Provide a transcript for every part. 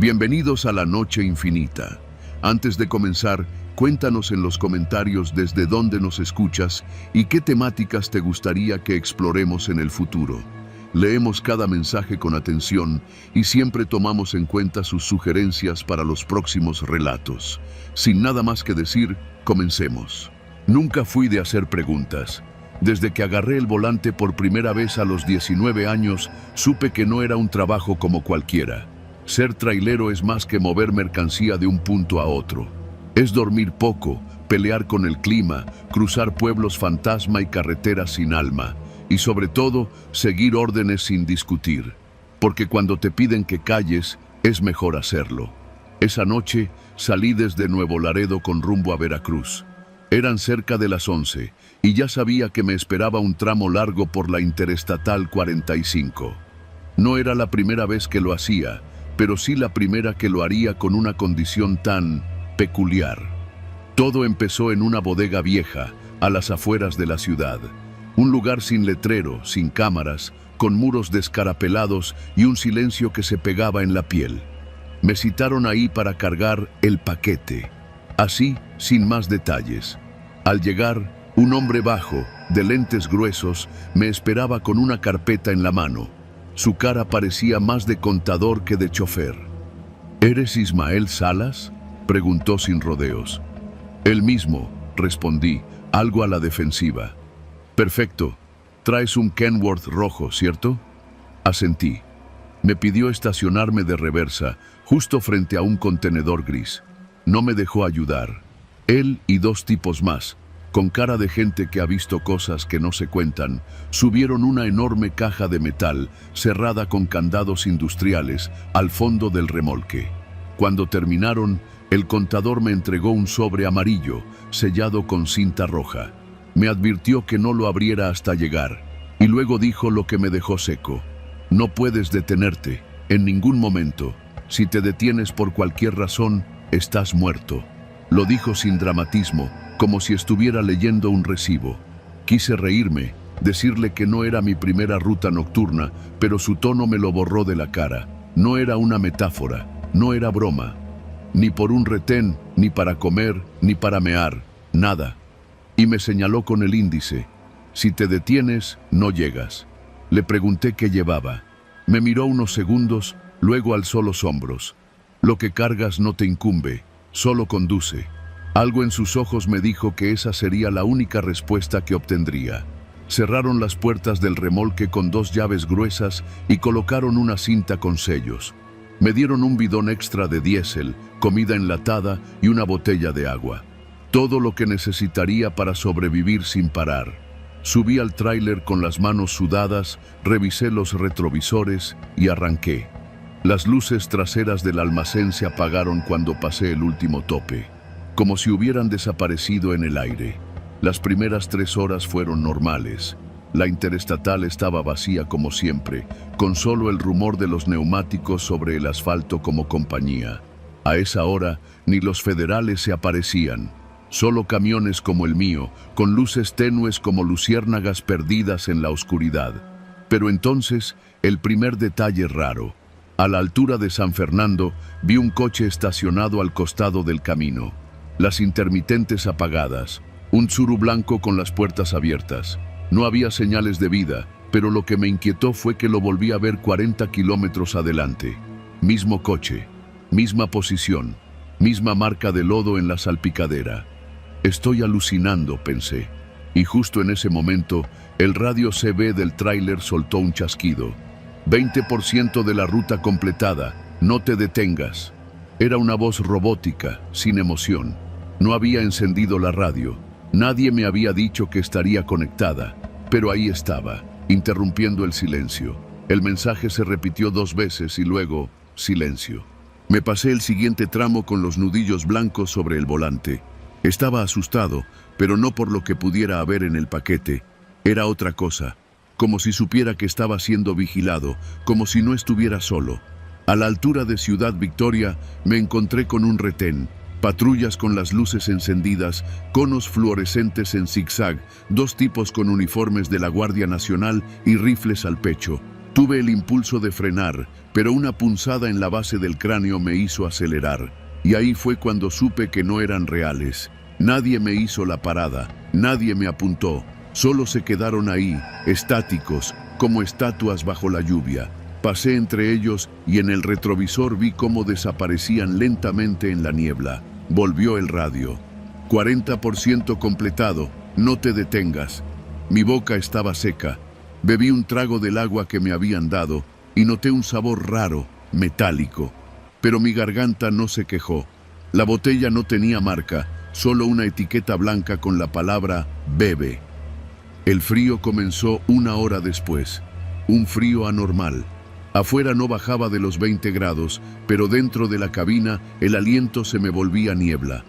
Bienvenidos a la Noche Infinita. Antes de comenzar, cuéntanos en los comentarios desde dónde nos escuchas y qué temáticas te gustaría que exploremos en el futuro. Leemos cada mensaje con atención y siempre tomamos en cuenta sus sugerencias para los próximos relatos. Sin nada más que decir, comencemos. Nunca fui de hacer preguntas. Desde que agarré el volante por primera vez a los 19 años, supe que no era un trabajo como cualquiera. Ser trailero es más que mover mercancía de un punto a otro. Es dormir poco, pelear con el clima, cruzar pueblos fantasma y carreteras sin alma. Y sobre todo, seguir órdenes sin discutir. Porque cuando te piden que calles, es mejor hacerlo. Esa noche, salí desde Nuevo Laredo con rumbo a Veracruz. Eran cerca de las 11, y ya sabía que me esperaba un tramo largo por la Interestatal 45. No era la primera vez que lo hacía, pero sí la primera que lo haría con una condición tan peculiar. Todo empezó en una bodega vieja, a las afueras de la ciudad. Un lugar sin letrero, sin cámaras, con muros descarapelados y un silencio que se pegaba en la piel. Me citaron ahí para cargar el paquete. Así, sin más detalles. Al llegar, un hombre bajo, de lentes gruesos, me esperaba con una carpeta en la mano. Su cara parecía más de contador que de chofer. ¿Eres Ismael Salas?, preguntó sin rodeos. Él mismo, respondí, algo a la defensiva. Perfecto. Traes un Kenworth rojo, ¿cierto? Asentí. Me pidió estacionarme de reversa, justo frente a un contenedor gris. No me dejó ayudar. Él y dos tipos más, con cara de gente que ha visto cosas que no se cuentan, subieron una enorme caja de metal, cerrada con candados industriales, al fondo del remolque. Cuando terminaron, el contador me entregó un sobre amarillo, sellado con cinta roja. Me advirtió que no lo abriera hasta llegar, y luego dijo lo que me dejó seco. No puedes detenerte, en ningún momento. Si te detienes por cualquier razón, estás muerto. Lo dijo sin dramatismo, como si estuviera leyendo un recibo. Quise reírme, decirle que no era mi primera ruta nocturna, pero su tono me lo borró de la cara. No era una metáfora, no era broma. Ni por un retén, ni para comer, ni para mear, nada. Y me señaló con el índice. Si te detienes, no llegas. Le pregunté qué llevaba. Me miró unos segundos, luego alzó los hombros. Lo que cargas no te incumbe, solo conduce. Algo en sus ojos me dijo que esa sería la única respuesta que obtendría. Cerraron las puertas del remolque con dos llaves gruesas y colocaron una cinta con sellos. Me dieron un bidón extra de diésel, comida enlatada y una botella de agua. Todo lo que necesitaría para sobrevivir sin parar. Subí al tráiler con las manos sudadas, revisé los retrovisores y arranqué. Las luces traseras del almacén se apagaron cuando pasé el último tope, como si hubieran desaparecido en el aire. Las primeras 3 horas fueron normales. La Interestatal estaba vacía como siempre, con solo el rumor de los neumáticos sobre el asfalto como compañía. A esa hora, ni los federales se aparecían. Solo camiones como el mío, con luces tenues como luciérnagas perdidas en la oscuridad. Pero entonces, el primer detalle raro. A la altura de San Fernando, vi un coche estacionado al costado del camino. Las intermitentes apagadas, un Tsuru blanco con las puertas abiertas. No había señales de vida, pero lo que me inquietó fue que lo volví a ver 40 kilómetros adelante. Mismo coche, misma posición, misma marca de lodo en la salpicadera. Estoy alucinando, pensé. Y justo en ese momento, el radio CB del tráiler soltó un chasquido. 20% de la ruta completada, no te detengas. Era una voz robótica, sin emoción. No había encendido la radio. Nadie me había dicho que estaría conectada, pero ahí estaba, interrumpiendo el silencio. El mensaje se repitió 2 veces y luego, silencio. Me pasé el siguiente tramo con los nudillos blancos sobre el volante. Estaba asustado, pero no por lo que pudiera haber en el paquete. Era otra cosa, como si supiera que estaba siendo vigilado, como si no estuviera solo. A la altura de Ciudad Victoria, me encontré con un retén, patrullas con las luces encendidas, conos fluorescentes en zigzag, 2 tipos con uniformes de la Guardia Nacional y rifles al pecho. Tuve el impulso de frenar, pero una punzada en la base del cráneo me hizo acelerar. Y ahí fue cuando supe que no eran reales. Nadie me hizo la parada, nadie me apuntó. Solo se quedaron ahí, estáticos, como estatuas bajo la lluvia. Pasé entre ellos y en el retrovisor vi cómo desaparecían lentamente en la niebla. Volvió el radio. 40% completado, no te detengas. Mi boca estaba seca. Bebí un trago del agua que me habían dado y noté un sabor raro, metálico. Pero mi garganta no se quejó. La botella no tenía marca, solo una etiqueta blanca con la palabra bebe. El frío comenzó 1 hora después. Un frío anormal. Afuera no bajaba de los 20 grados, pero dentro de la cabina el aliento se me volvía niebla.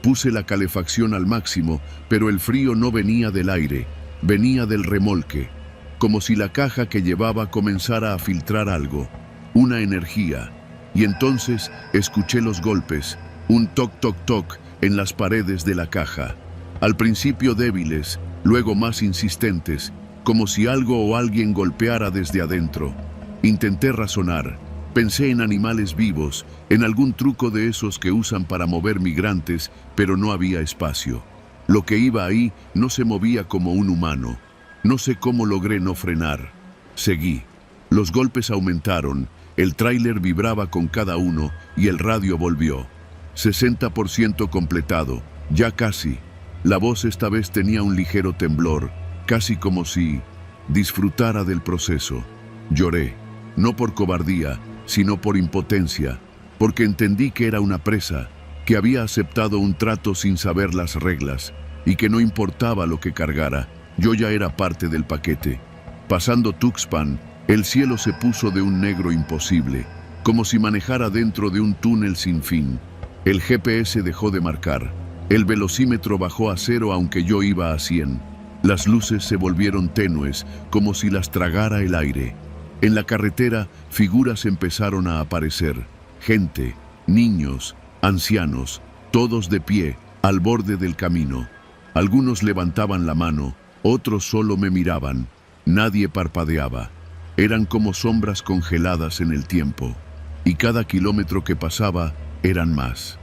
Puse la calefacción al máximo, pero el frío no venía del aire, venía del remolque. Como si la caja que llevaba comenzara a filtrar algo, una energía. Y entonces escuché los golpes, un toc toc toc en las paredes de la caja. Al principio débiles, luego más insistentes, como si algo o alguien golpeara desde adentro. Intenté razonar, pensé en animales vivos, en algún truco de esos que usan para mover migrantes, pero no había espacio. Lo que iba ahí no se movía como un humano. No sé cómo logré no frenar. Seguí. Los golpes aumentaron, el tráiler vibraba con cada uno y el radio volvió. 60% completado, ya casi. La voz esta vez tenía un ligero temblor, casi como si disfrutara del proceso. Lloré, no por cobardía, sino por impotencia, porque entendí que era una presa, que había aceptado un trato sin saber las reglas y que no importaba lo que cargara. Yo ya era parte del paquete. Pasando Tuxpan, el cielo se puso de un negro imposible, como si manejara dentro de un túnel sin fin. El GPS dejó de marcar. El velocímetro bajó a 0 aunque yo iba a 100. Las luces se volvieron tenues, como si las tragara el aire. En la carretera, figuras empezaron a aparecer. Gente, niños, ancianos, todos de pie, al borde del camino. Algunos levantaban la mano, otros solo me miraban. Nadie parpadeaba. Eran como sombras congeladas en el tiempo. Y cada kilómetro que pasaba, eran más.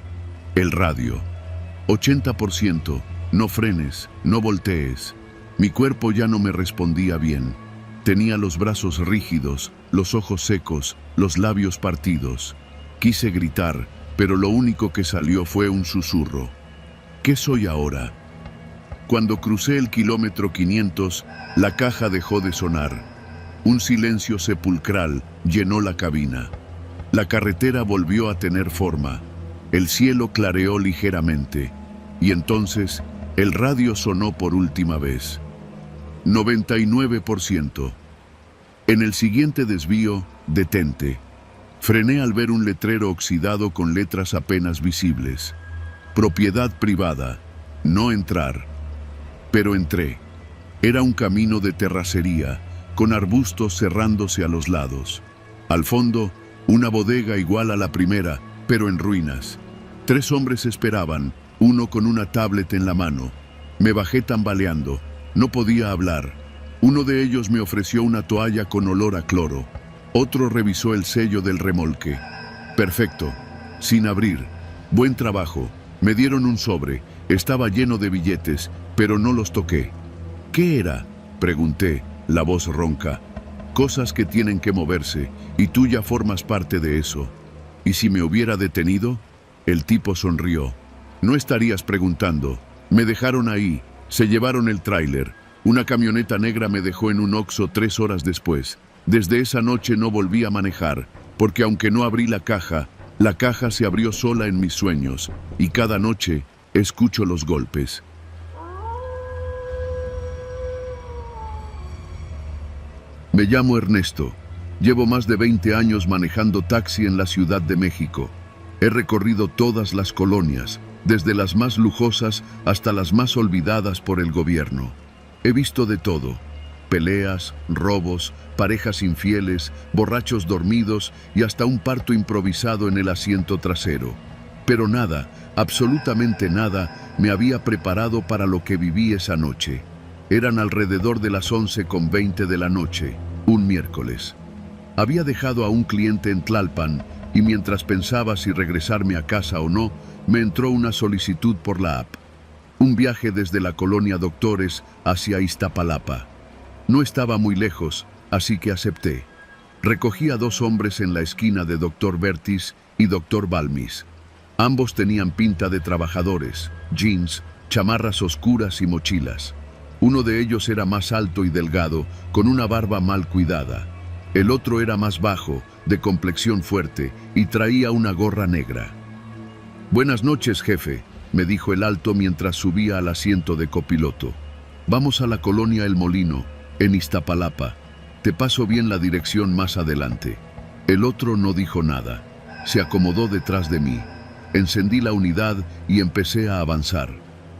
El radio. 80%. No frenes, no voltees. Mi cuerpo ya no me respondía bien. Tenía los brazos rígidos, los ojos secos, los labios partidos. Quise gritar, pero lo único que salió fue un susurro. ¿Qué soy ahora? Cuando crucé el kilómetro 500, la caja dejó de sonar. Un silencio sepulcral llenó la cabina. La carretera volvió a tener forma. El cielo clareó ligeramente. Y entonces, el radio sonó por última vez. 99%. En el siguiente desvío, detente. Frené al ver un letrero oxidado con letras apenas visibles. Propiedad privada. No entrar. Pero entré. Era un camino de terracería, con arbustos cerrándose a los lados. Al fondo, una bodega igual a la primera, pero en ruinas. 3 hombres esperaban, uno con una tablet en la mano. Me bajé tambaleando. No podía hablar. Uno de ellos me ofreció una toalla con olor a cloro. Otro revisó el sello del remolque. Perfecto. Sin abrir. Buen trabajo. Me dieron un sobre. Estaba lleno de billetes, pero no los toqué. ¿Qué era?, pregunté, la voz ronca. Cosas que tienen que moverse, y tú ya formas parte de eso. ¿Y si me hubiera detenido? El tipo sonrió. No estarías preguntando. Me dejaron ahí. Se llevaron el tráiler. Una camioneta negra me dejó en un Oxxo 3 horas después. Desde esa noche no volví a manejar, porque aunque no abrí la caja se abrió sola en mis sueños, y cada noche escucho los golpes. Me llamo Ernesto. Llevo más de 20 años manejando taxi en la Ciudad de México. He recorrido todas las colonias, desde las más lujosas hasta las más olvidadas por el gobierno. He visto de todo: peleas, robos, parejas infieles, borrachos dormidos y hasta un parto improvisado en el asiento trasero. Pero nada, absolutamente nada, me había preparado para lo que viví esa noche. Eran alrededor de las 11:20 de la noche, un miércoles. Había dejado a un cliente en Tlalpan y mientras pensaba si regresarme a casa o no, me entró una solicitud por la app. Un viaje desde la colonia Doctores hacia Iztapalapa. No estaba muy lejos, así que acepté. Recogí a 2 hombres en la esquina de Dr. Vertis y Dr. Balmis. Ambos tenían pinta de trabajadores, jeans, chamarras oscuras y mochilas. Uno de ellos era más alto y delgado, con una barba mal cuidada. El otro era más bajo, de complexión fuerte, y traía una gorra negra. «Buenas noches, jefe», me dijo el alto mientras subía al asiento de copiloto. «Vamos a la colonia El Molino, en Iztapalapa. Te paso bien la dirección más adelante». El otro no dijo nada. Se acomodó detrás de mí. Encendí la unidad y empecé a avanzar.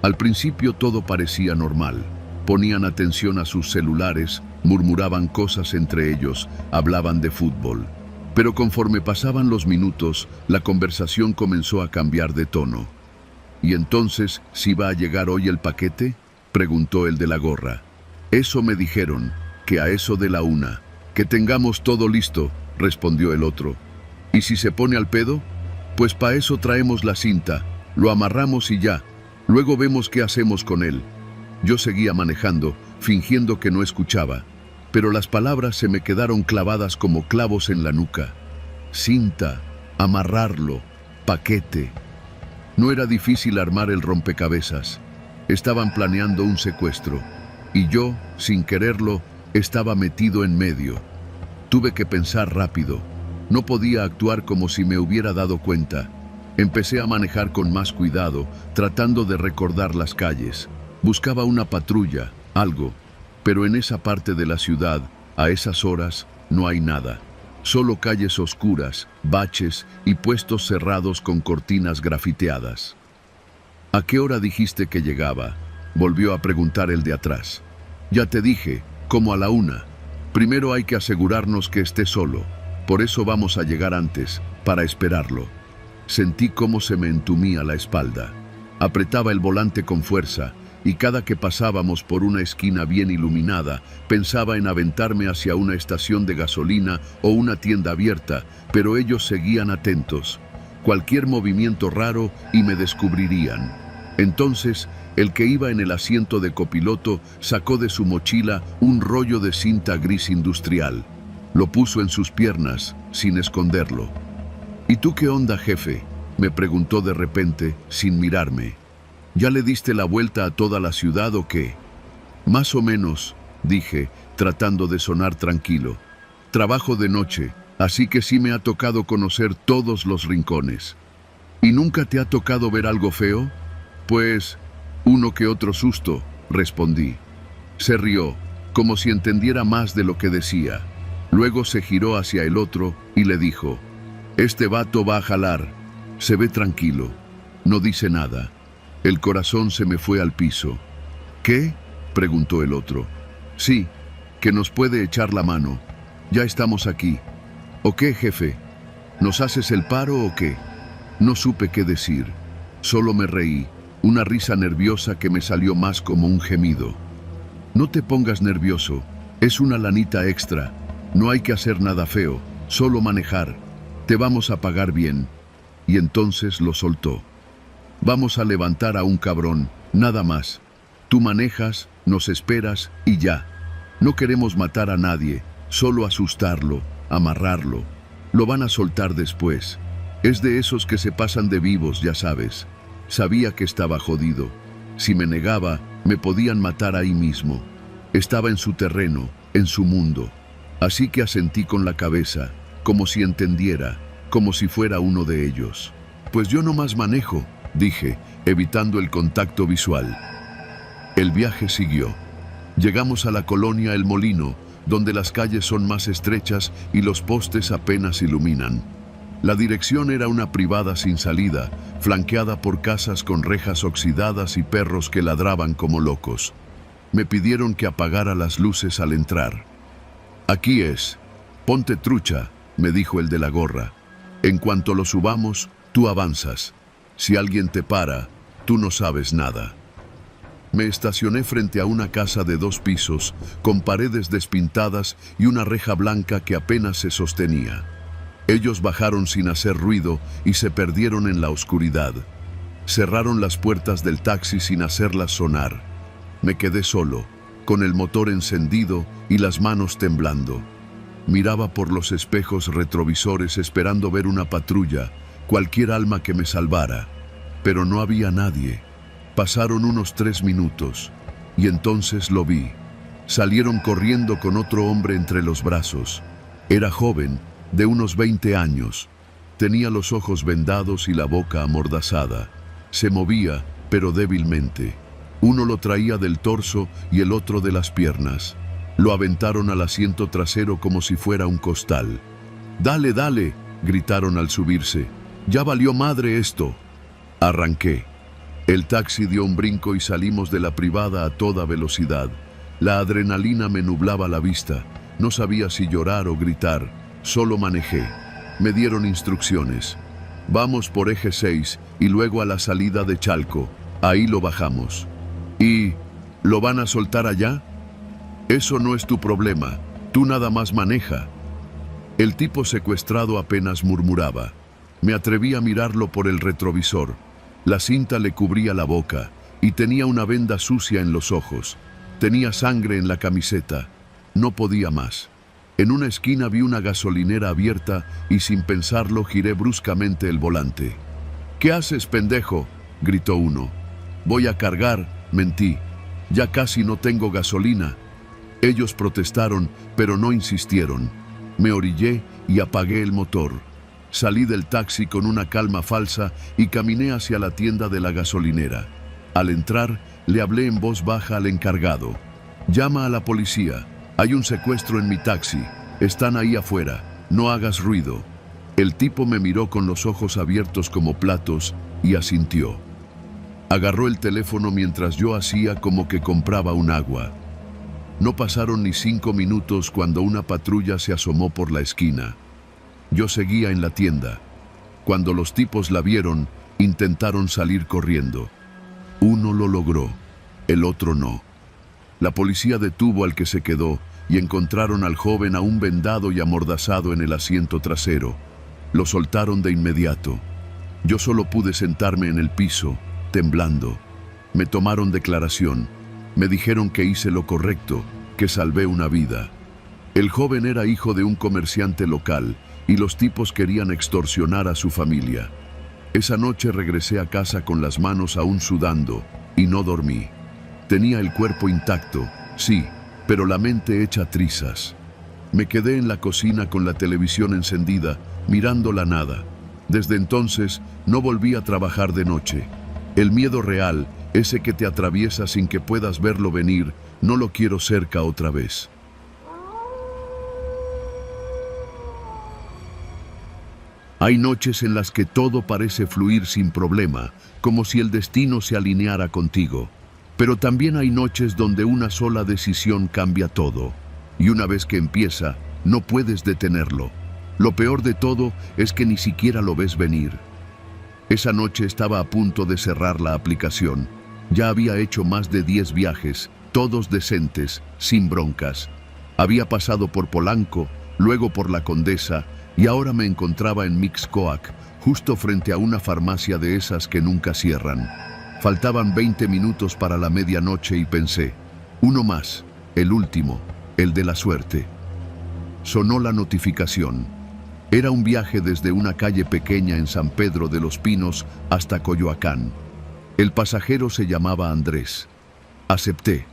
Al principio todo parecía normal. Ponían atención a sus celulares, murmuraban cosas entre ellos, hablaban de fútbol. Pero conforme pasaban los minutos, la conversación comenzó a cambiar de tono. «¿Y entonces, si va a llegar hoy el paquete?», preguntó el de la gorra. «Eso me dijeron, que a eso de la 1. Que tengamos todo listo», respondió el otro. «¿Y si se pone al pedo? Pues pa' eso traemos la cinta, lo amarramos y ya. Luego vemos qué hacemos con él». Yo seguía manejando, fingiendo que no escuchaba, pero las palabras se me quedaron clavadas como clavos en la nuca. Cinta, amarrarlo, paquete. No era difícil armar el rompecabezas. Estaban planeando un secuestro, y yo, sin quererlo, estaba metido en medio. Tuve que pensar rápido. No podía actuar como si me hubiera dado cuenta. Empecé a manejar con más cuidado, tratando de recordar las calles. Buscaba una patrulla, algo, pero en esa parte de la ciudad, a esas horas, no hay nada. Solo calles oscuras, baches y puestos cerrados con cortinas grafiteadas. «¿A qué hora dijiste que llegaba?», volvió a preguntar el de atrás. «Ya te dije, como a la 1. Primero hay que asegurarnos que esté solo. Por eso vamos a llegar antes, para esperarlo». Sentí cómo se me entumía la espalda. Apretaba el volante con fuerza, y cada que pasábamos por una esquina bien iluminada, pensaba en aventarme hacia una estación de gasolina o una tienda abierta, pero ellos seguían atentos. Cualquier movimiento raro y me descubrirían. Entonces, el que iba en el asiento de copiloto sacó de su mochila un rollo de cinta gris industrial. Lo puso en sus piernas, sin esconderlo. «¿Y tú qué onda, jefe?», me preguntó de repente, sin mirarme. «¿Ya le diste la vuelta a toda la ciudad o qué?». «Más o menos», dije, tratando de sonar tranquilo. «Trabajo de noche, así que sí me ha tocado conocer todos los rincones». «¿Y nunca te ha tocado ver algo feo?». «Pues, uno que otro susto», respondí. Se rió, como si entendiera más de lo que decía. Luego se giró hacia el otro y le dijo: «Este vato va a jalar. Se ve tranquilo. No dice nada». El corazón se me fue al piso. «¿Qué?», preguntó el otro. «Sí, que nos puede echar la mano. Ya estamos aquí». «¿O qué, jefe? ¿Nos haces el paro o qué?». No supe qué decir. Solo me reí, una risa nerviosa que me salió más como un gemido. «No te pongas nervioso. Es una lanita extra. No hay que hacer nada feo, solo manejar. Te vamos a pagar bien». Y entonces lo soltó. «Vamos a levantar a un cabrón, nada más. Tú manejas, nos esperas y ya. No queremos matar a nadie, solo asustarlo, amarrarlo. Lo van a soltar después. Es de esos que se pasan de vivos, ya sabes». Sabía que estaba jodido. Si me negaba, me podían matar ahí mismo. Estaba en su terreno, en su mundo. Así que asentí con la cabeza, como si entendiera, como si fuera uno de ellos. «Pues yo nomás manejo», dije, evitando el contacto visual. El viaje siguió. Llegamos a la colonia El Molino, donde las calles son más estrechas y los postes apenas iluminan. La dirección era una privada sin salida, flanqueada por casas con rejas oxidadas y perros que ladraban como locos. Me pidieron que apagara las luces al entrar. «Aquí es. Ponte trucha», me dijo el de la gorra. «En cuanto lo subamos, tú avanzas. Si alguien te para, tú no sabes nada». Me estacioné frente a una casa de 2 pisos, con paredes despintadas y una reja blanca que apenas se sostenía. Ellos bajaron sin hacer ruido y se perdieron en la oscuridad. Cerraron las puertas del taxi sin hacerlas sonar. Me quedé solo, con el motor encendido y las manos temblando. Miraba por los espejos retrovisores esperando ver una patrulla, cualquier alma que me salvara, pero no había nadie. Pasaron unos 3 minutos, y entonces lo vi. Salieron corriendo con otro hombre entre los brazos. Era joven, de unos 20 años. Tenía los ojos vendados y la boca amordazada. Se movía, pero débilmente. Uno lo traía del torso y el otro de las piernas. Lo aventaron al asiento trasero como si fuera un costal. «¡Dale, dale!», gritaron al subirse. «¡Ya valió madre esto!». Arranqué. El taxi dio un brinco y salimos de la privada a toda velocidad. La adrenalina me nublaba la vista. No sabía si llorar o gritar. Solo manejé. Me dieron instrucciones. «Vamos por eje 6 y luego a la salida de Chalco. Ahí lo bajamos». «¿Y lo van a soltar allá?». «Eso no es tu problema. Tú nada más maneja». El tipo secuestrado apenas murmuraba. Me atreví a mirarlo por el retrovisor. La cinta le cubría la boca y tenía una venda sucia en los ojos. Tenía sangre en la camiseta. No podía más. En una esquina vi una gasolinera abierta y sin pensarlo giré bruscamente el volante. «¿Qué haces, pendejo?», gritó uno. «Voy a cargar», mentí. «Ya casi no tengo gasolina». Ellos protestaron, pero no insistieron. Me orillé y apagué el motor. Salí del taxi con una calma falsa y caminé hacia la tienda de la gasolinera. Al entrar, le hablé en voz baja al encargado. «Llama a la policía. Hay un secuestro en mi taxi. Están ahí afuera. No hagas ruido». El tipo me miró con los ojos abiertos como platos y asintió. Agarró el teléfono mientras yo hacía como que compraba un agua. No pasaron ni 5 minutos cuando una patrulla se asomó por la esquina. Yo seguía en la tienda. Cuando los tipos la vieron, intentaron salir corriendo. Uno lo logró, el otro no. La policía detuvo al que se quedó y encontraron al joven aún vendado y amordazado en el asiento trasero. Lo soltaron de inmediato. Yo solo pude sentarme en el piso, temblando. Me tomaron declaración. Me dijeron que hice lo correcto, que salvé una vida. El joven era hijo de un comerciante local y los tipos querían extorsionar a su familia. Esa noche regresé a casa con las manos aún sudando y no dormí. Tenía el cuerpo intacto, sí, pero la mente hecha trizas. Me quedé en la cocina con la televisión encendida, mirando la nada. Desde entonces no volví a trabajar de noche. El miedo real, ese que te atraviesa sin que puedas verlo venir, no lo quiero cerca otra vez. Hay noches en las que todo parece fluir sin problema, como si el destino se alineara contigo. Pero también hay noches donde una sola decisión cambia todo. Y una vez que empieza, no puedes detenerlo. Lo peor de todo es que ni siquiera lo ves venir. Esa noche estaba a punto de cerrar la aplicación. Ya había hecho más de 10 viajes, todos decentes, sin broncas. Había pasado por Polanco, luego por La Condesa, y ahora me encontraba en Mixcoac, justo frente a una farmacia de esas que nunca cierran. Faltaban 20 minutos para la medianoche y pensé, uno más, el último, el de la suerte. Sonó la notificación. Era un viaje desde una calle pequeña en San Pedro de los Pinos hasta Coyoacán. El pasajero se llamaba Andrés. Acepté.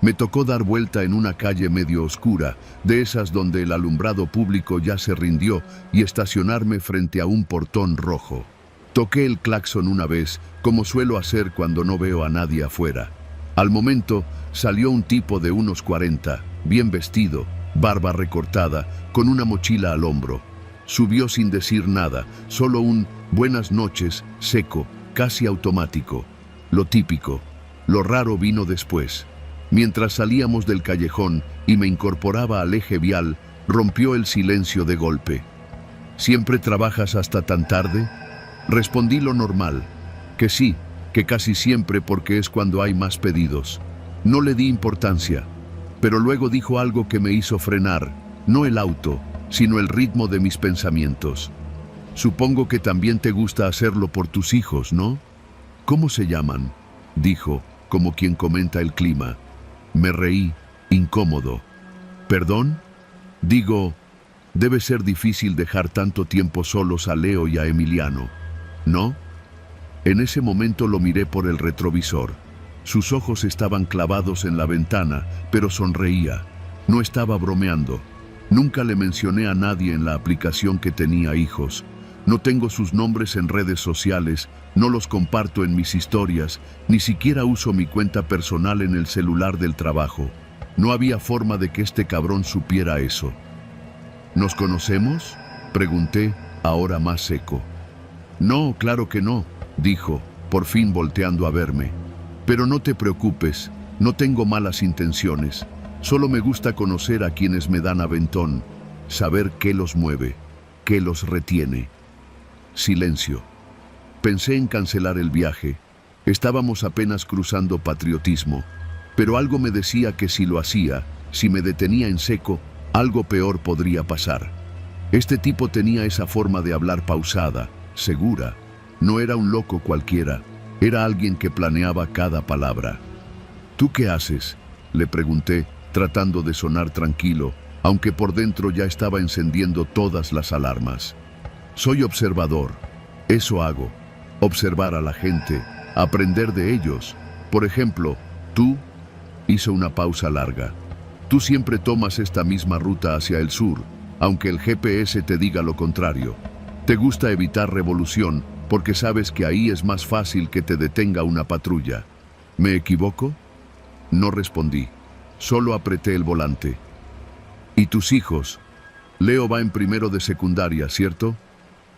Me tocó dar vuelta en una calle medio oscura, de esas donde el alumbrado público ya se rindió, y estacionarme frente a un portón rojo. Toqué el claxon una vez, como suelo hacer cuando no veo a nadie afuera. Al momento salió un tipo de unos 40, bien vestido, barba recortada, con una mochila al hombro. Subió sin decir nada, solo un «buenas noches» seco, casi automático. Lo típico. Lo raro vino después. Mientras salíamos del callejón y me incorporaba al eje vial, rompió el silencio de golpe. «¿Siempre trabajas hasta tan tarde?». Respondí lo normal, que sí, que casi siempre porque es cuando hay más pedidos. No le di importancia, pero luego dijo algo que me hizo frenar, no el auto, sino el ritmo de mis pensamientos. Supongo que también te gusta hacerlo por tus hijos, ¿no? ¿Cómo se llaman?, dijo, como quien comenta el clima. Me reí, incómodo. ¿Perdón? Digo, debe ser difícil dejar tanto tiempo solos a Leo y a Emiliano, ¿no? En ese momento lo miré por el retrovisor. Sus ojos estaban clavados en la ventana, pero sonreía. No estaba bromeando. Nunca le mencioné a nadie en la aplicación que tenía hijos. No tengo sus nombres en redes sociales, no los comparto en mis historias, ni siquiera uso mi cuenta personal en el celular del trabajo. No había forma de que este cabrón supiera eso. ¿Nos conocemos?, pregunté, ahora más seco. No, claro que no, dijo, por fin volteando a verme. Pero no te preocupes, no tengo malas intenciones. Solo me gusta conocer a quienes me dan aventón, saber qué los mueve, qué los retiene. Silencio. Pensé en cancelar el viaje. Estábamos apenas cruzando Patriotismo, pero algo me decía que si lo hacía, si me detenía en seco, algo peor podría pasar. Este tipo tenía esa forma de hablar pausada, segura. No era un loco cualquiera, era alguien que planeaba cada palabra. ¿Tú qué haces?, le pregunté, tratando de sonar tranquilo, aunque por dentro ya estaba encendiendo todas las alarmas. Soy observador, eso hago, observar a la gente, aprender de ellos. Por ejemplo, tú, hizo una pausa larga. Tú siempre tomas esta misma ruta hacia el sur, aunque el GPS te diga lo contrario. Te gusta evitar revolución porque sabes que ahí es más fácil que te detenga una patrulla. ¿Me equivoco? No respondí, solo apreté el volante. ¿Y tus hijos? Leo va en primero de secundaria, ¿cierto?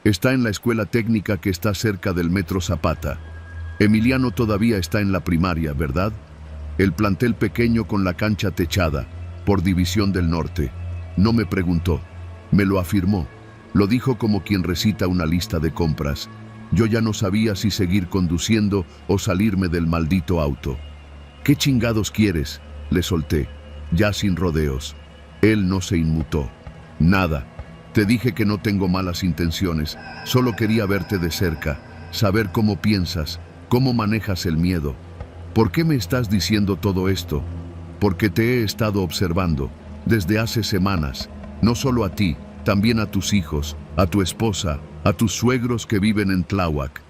Está en la escuela técnica que está cerca del Metro Zapata. Emiliano todavía está en la primaria, ¿verdad? El plantel pequeño con la cancha techada, por División del Norte. No me preguntó, me lo afirmó. Lo dijo como quien recita una lista de compras. Yo ya no sabía si seguir conduciendo o salirme del maldito auto. ¿Qué chingados quieres?, le solté, ya sin rodeos. Él no se inmutó. Nada. Te dije que no tengo malas intenciones, solo quería verte de cerca, saber cómo piensas, cómo manejas el miedo. ¿Por qué me estás diciendo todo esto? Porque te he estado observando, desde hace semanas, no solo a ti, también a tus hijos, a tu esposa, a tus suegros que viven en Tláhuac.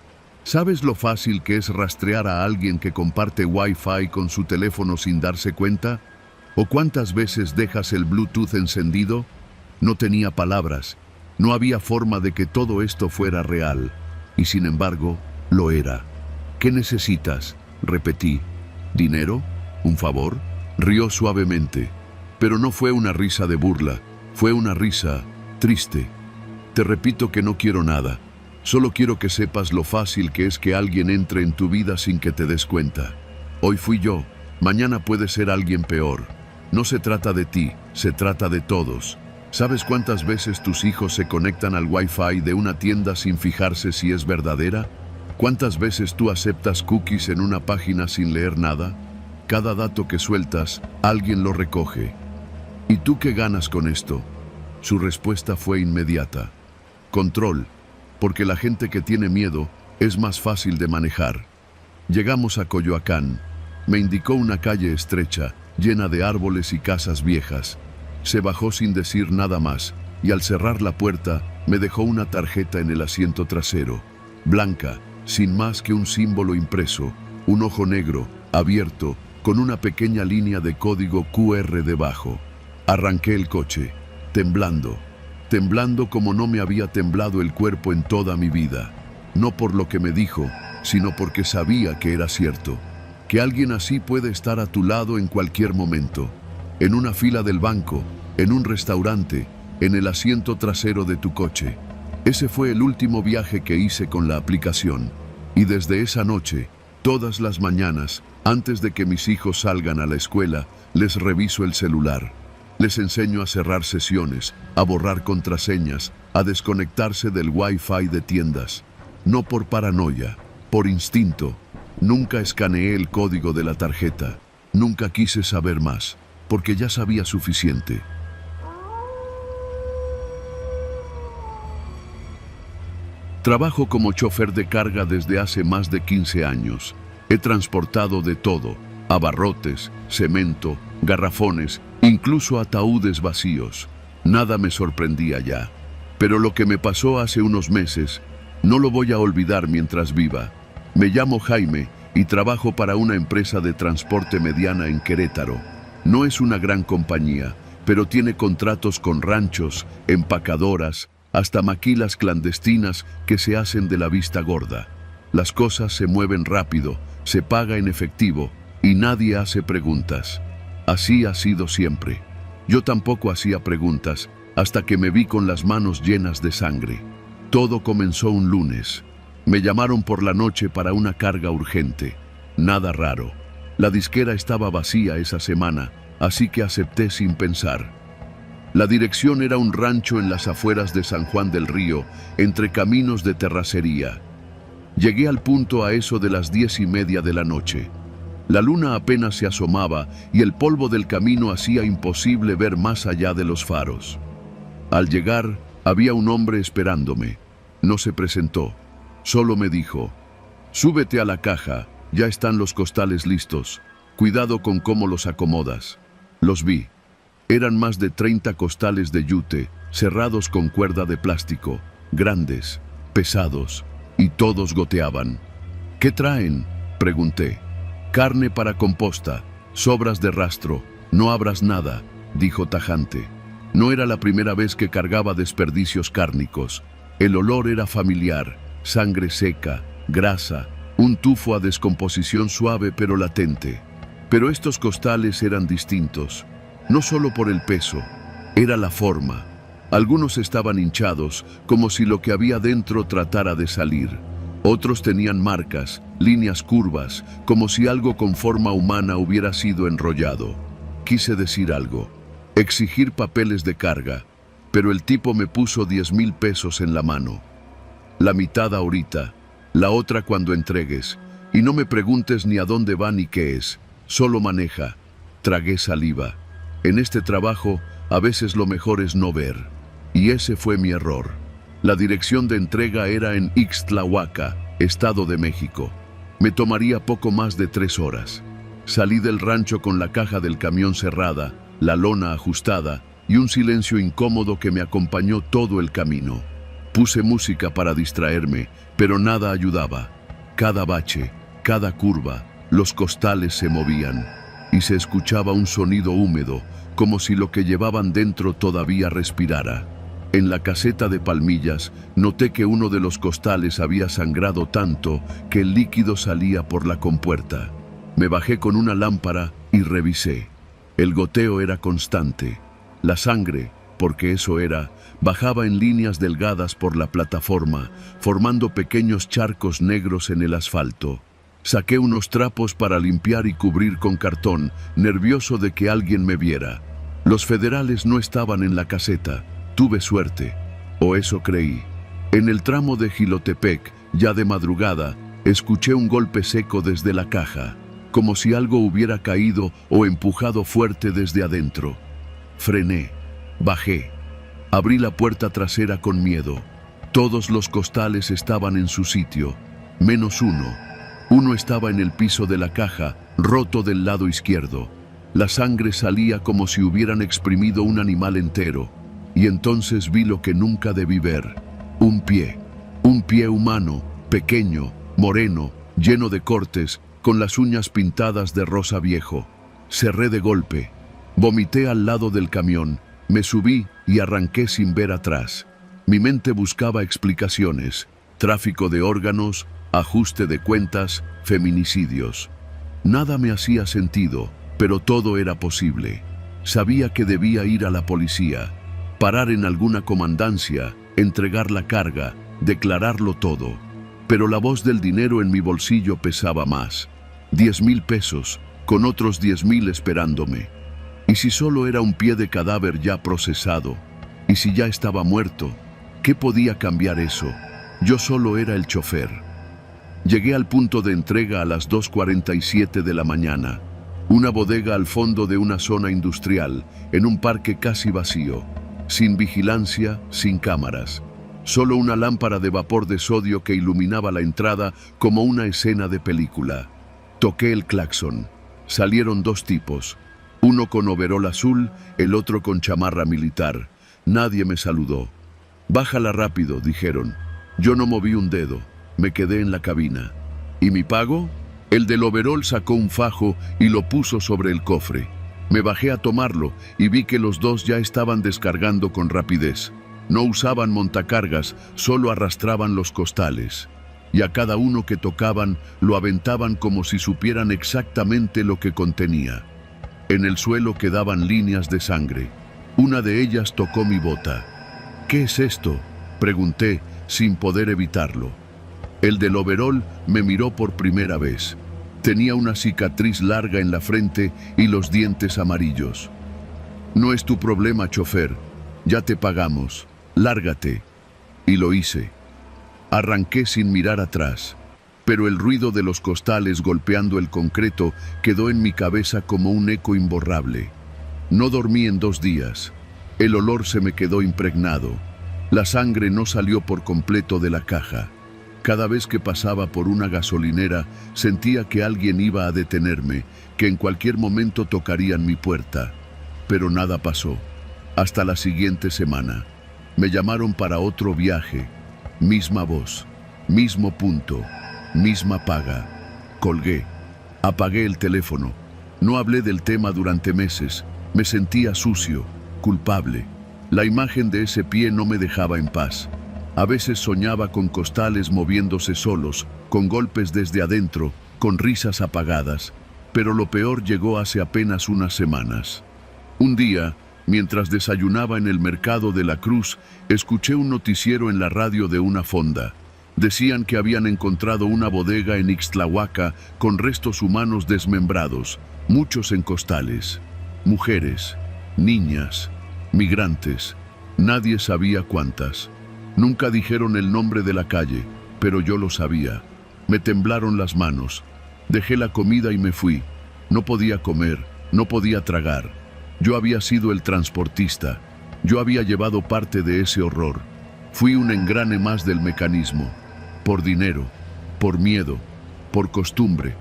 ¿Sabes lo fácil que es rastrear a alguien que comparte Wi-Fi con su teléfono sin darse cuenta? ¿O cuántas veces dejas el Bluetooth encendido? No tenía palabras, no había forma de que todo esto fuera real, y sin embargo, lo era. ¿Qué necesitas?, repetí. ¿Dinero? ¿Un favor? Rió suavemente, pero no fue una risa de burla, fue una risa triste. Te repito que no quiero nada, solo quiero que sepas lo fácil que es que alguien entre en tu vida sin que te des cuenta. Hoy fui yo, mañana puede ser alguien peor. No se trata de ti, se trata de todos. ¿Sabes cuántas veces tus hijos se conectan al Wi-Fi de una tienda sin fijarse si es verdadera? ¿Cuántas veces tú aceptas cookies en una página sin leer nada? Cada dato que sueltas, alguien lo recoge. ¿Y tú qué ganas con esto? Su respuesta fue inmediata. Control, porque la gente que tiene miedo es más fácil de manejar. Llegamos a Coyoacán. Me indicó una calle estrecha, llena de árboles y casas viejas. Se bajó sin decir nada más, y al cerrar la puerta, me dejó una tarjeta en el asiento trasero, blanca, sin más que un símbolo impreso, un ojo negro, abierto, con una pequeña línea de código QR debajo. Arranqué el coche, temblando como no me había temblado el cuerpo en toda mi vida. No por lo que me dijo, sino porque sabía que era cierto, que alguien así puede estar a tu lado en cualquier momento. En una fila del banco, en un restaurante, en el asiento trasero de tu coche. Ese fue el último viaje que hice con la aplicación. Y desde esa noche, todas las mañanas, antes de que mis hijos salgan a la escuela, les reviso el celular. Les enseño a cerrar sesiones, a borrar contraseñas, a desconectarse del Wi-Fi de tiendas. No por paranoia, por instinto. Nunca escaneé el código de la tarjeta. Nunca quise saber más, porque ya sabía suficiente. Trabajo como chofer de carga desde hace más de 15 años. He transportado de todo: abarrotes, cemento, garrafones, incluso ataúdes vacíos. Nada me sorprendía ya. Pero lo que me pasó hace unos meses, no lo voy a olvidar mientras viva. Me llamo Jaime y trabajo para una empresa de transporte mediana en Querétaro. No es una gran compañía, pero tiene contratos con ranchos, empacadoras, hasta maquilas clandestinas que se hacen de la vista gorda. Las cosas se mueven rápido, se paga en efectivo y nadie hace preguntas. Así ha sido siempre. Yo tampoco hacía preguntas hasta que me vi con las manos llenas de sangre. Todo comenzó un lunes. Me llamaron por la noche para una carga urgente. Nada raro. La disquera estaba vacía esa semana, así que acepté sin pensar. La dirección era un rancho en las afueras de San Juan del Río, entre caminos de terracería. Llegué al punto a eso de las 10:30 de la noche. La luna apenas se asomaba y el polvo del camino hacía imposible ver más allá de los faros. Al llegar, había un hombre esperándome. No se presentó, solo me dijo: «Súbete a la caja, ya están los costales listos. Cuidado con cómo los acomodas». Los vi. Eran más de 30 costales de yute, cerrados con cuerda de plástico, grandes, pesados, y todos goteaban. «¿Qué traen?», pregunté. «Carne para composta, sobras de rastro, no abras nada», dijo tajante. No era la primera vez que cargaba desperdicios cárnicos. El olor era familiar: sangre seca, grasa, un tufo a descomposición suave pero latente. Pero estos costales eran distintos. No solo por el peso, era la forma. Algunos estaban hinchados, como si lo que había dentro tratara de salir. Otros tenían marcas, líneas curvas, como si algo con forma humana hubiera sido enrollado. Quise decir algo, exigir papeles de carga, pero el tipo me puso 10,000 pesos en la mano. «La mitad ahorita, la otra cuando entregues, y no me preguntes ni a dónde va ni qué es, solo maneja». Tragué saliva. En este trabajo, a veces lo mejor es no ver. Y ese fue mi error. La dirección de entrega era en Ixtlahuaca, Estado de México. Me tomaría poco más de 3 horas. Salí del rancho con la caja del camión cerrada, la lona ajustada y un silencio incómodo que me acompañó todo el camino. Puse música para distraerme, pero nada ayudaba. Cada bache, cada curva, los costales se movían y se escuchaba un sonido húmedo, como si lo que llevaban dentro todavía respirara. En la caseta de palmillas noté que uno de los costales había sangrado tanto que el líquido salía por la compuerta. Me bajé con una lámpara y revisé. El goteo era constante. La sangre, porque eso era, bajaba en líneas delgadas por la plataforma, formando pequeños charcos negros en el asfalto. Saqué unos trapos para limpiar y cubrir con cartón, nervioso de que alguien me viera. Los federales no estaban en la caseta. Tuve suerte, o eso creí. En el tramo de Jilotepec, ya de madrugada, escuché un golpe seco desde la caja, como si algo hubiera caído o empujado fuerte desde adentro. Frené, bajé, abrí la puerta trasera con miedo. Todos los costales estaban en su sitio, menos uno. Uno estaba en el piso de la caja, roto del lado izquierdo. La sangre salía como si hubieran exprimido un animal entero. Y entonces vi lo que nunca debí ver. Un pie humano, pequeño, moreno, lleno de cortes, con las uñas pintadas de rosa viejo. Cerré de golpe. Vomité al lado del camión, me subí y arranqué sin ver atrás. Mi mente buscaba explicaciones: tráfico de órganos, ajuste de cuentas, feminicidios. Nada me hacía sentido, pero todo era posible. Sabía que debía ir a la policía, parar en alguna comandancia, entregar la carga, declararlo todo. Pero la voz del dinero en mi bolsillo pesaba más. 10,000 pesos, con otros 10,000 esperándome. ¿Y si solo era un pie de cadáver ya procesado? ¿Y si ya estaba muerto? ¿Qué podía cambiar eso? Yo solo era el chofer. Llegué al punto de entrega a las 2:47 de la mañana. Una bodega al fondo de una zona industrial, en un parque casi vacío, sin vigilancia, sin cámaras. Solo una lámpara de vapor de sodio que iluminaba la entrada como una escena de película. Toqué el claxon. Salieron dos tipos, uno con overol azul, el otro con chamarra militar. Nadie me saludó. «Bájala rápido», dijeron. Yo no moví un dedo, me quedé en la cabina. ¿Y mi pago? El del overol sacó un fajo y lo puso sobre el cofre. Me bajé a tomarlo y vi que los dos ya estaban descargando con rapidez. No usaban montacargas, solo arrastraban los costales. Y a cada uno que tocaban lo aventaban como si supieran exactamente lo que contenía. En el suelo quedaban líneas de sangre. Una de ellas tocó mi bota. «¿Qué es esto?», pregunté, sin poder evitarlo. El del overol me miró por primera vez. Tenía una cicatriz larga en la frente y los dientes amarillos. «No es tu problema, chofer. Ya te pagamos. Lárgate». Y lo hice. Arranqué sin mirar atrás, pero el ruido de los costales golpeando el concreto quedó en mi cabeza como un eco imborrable. No dormí en 2 días. El olor se me quedó impregnado. La sangre no salió por completo de la caja. Cada vez que pasaba por una gasolinera, sentía que alguien iba a detenerme, que en cualquier momento tocarían mi puerta. Pero nada pasó. Hasta la siguiente semana. Me llamaron para otro viaje. Misma voz, mismo punto, misma paga. Colgué. Apagué el teléfono. No hablé del tema durante meses. Me sentía sucio, culpable. La imagen de ese pie no me dejaba en paz. A veces soñaba con costales moviéndose solos, con golpes desde adentro, con risas apagadas. Pero lo peor llegó hace apenas unas semanas. Un día, mientras desayunaba en el mercado de la Cruz, escuché un noticiero en la radio de una fonda. Decían que habían encontrado una bodega en Ixtlahuaca con restos humanos desmembrados, muchos en costales. Mujeres, niñas, migrantes, nadie sabía cuántas. Nunca dijeron el nombre de la calle, pero yo lo sabía. Me temblaron las manos. Dejé la comida y me fui. No podía comer, no podía tragar. Yo había sido el transportista. Yo había llevado parte de ese horror. Fui un engrane más del mecanismo. Por dinero, por miedo, por costumbre.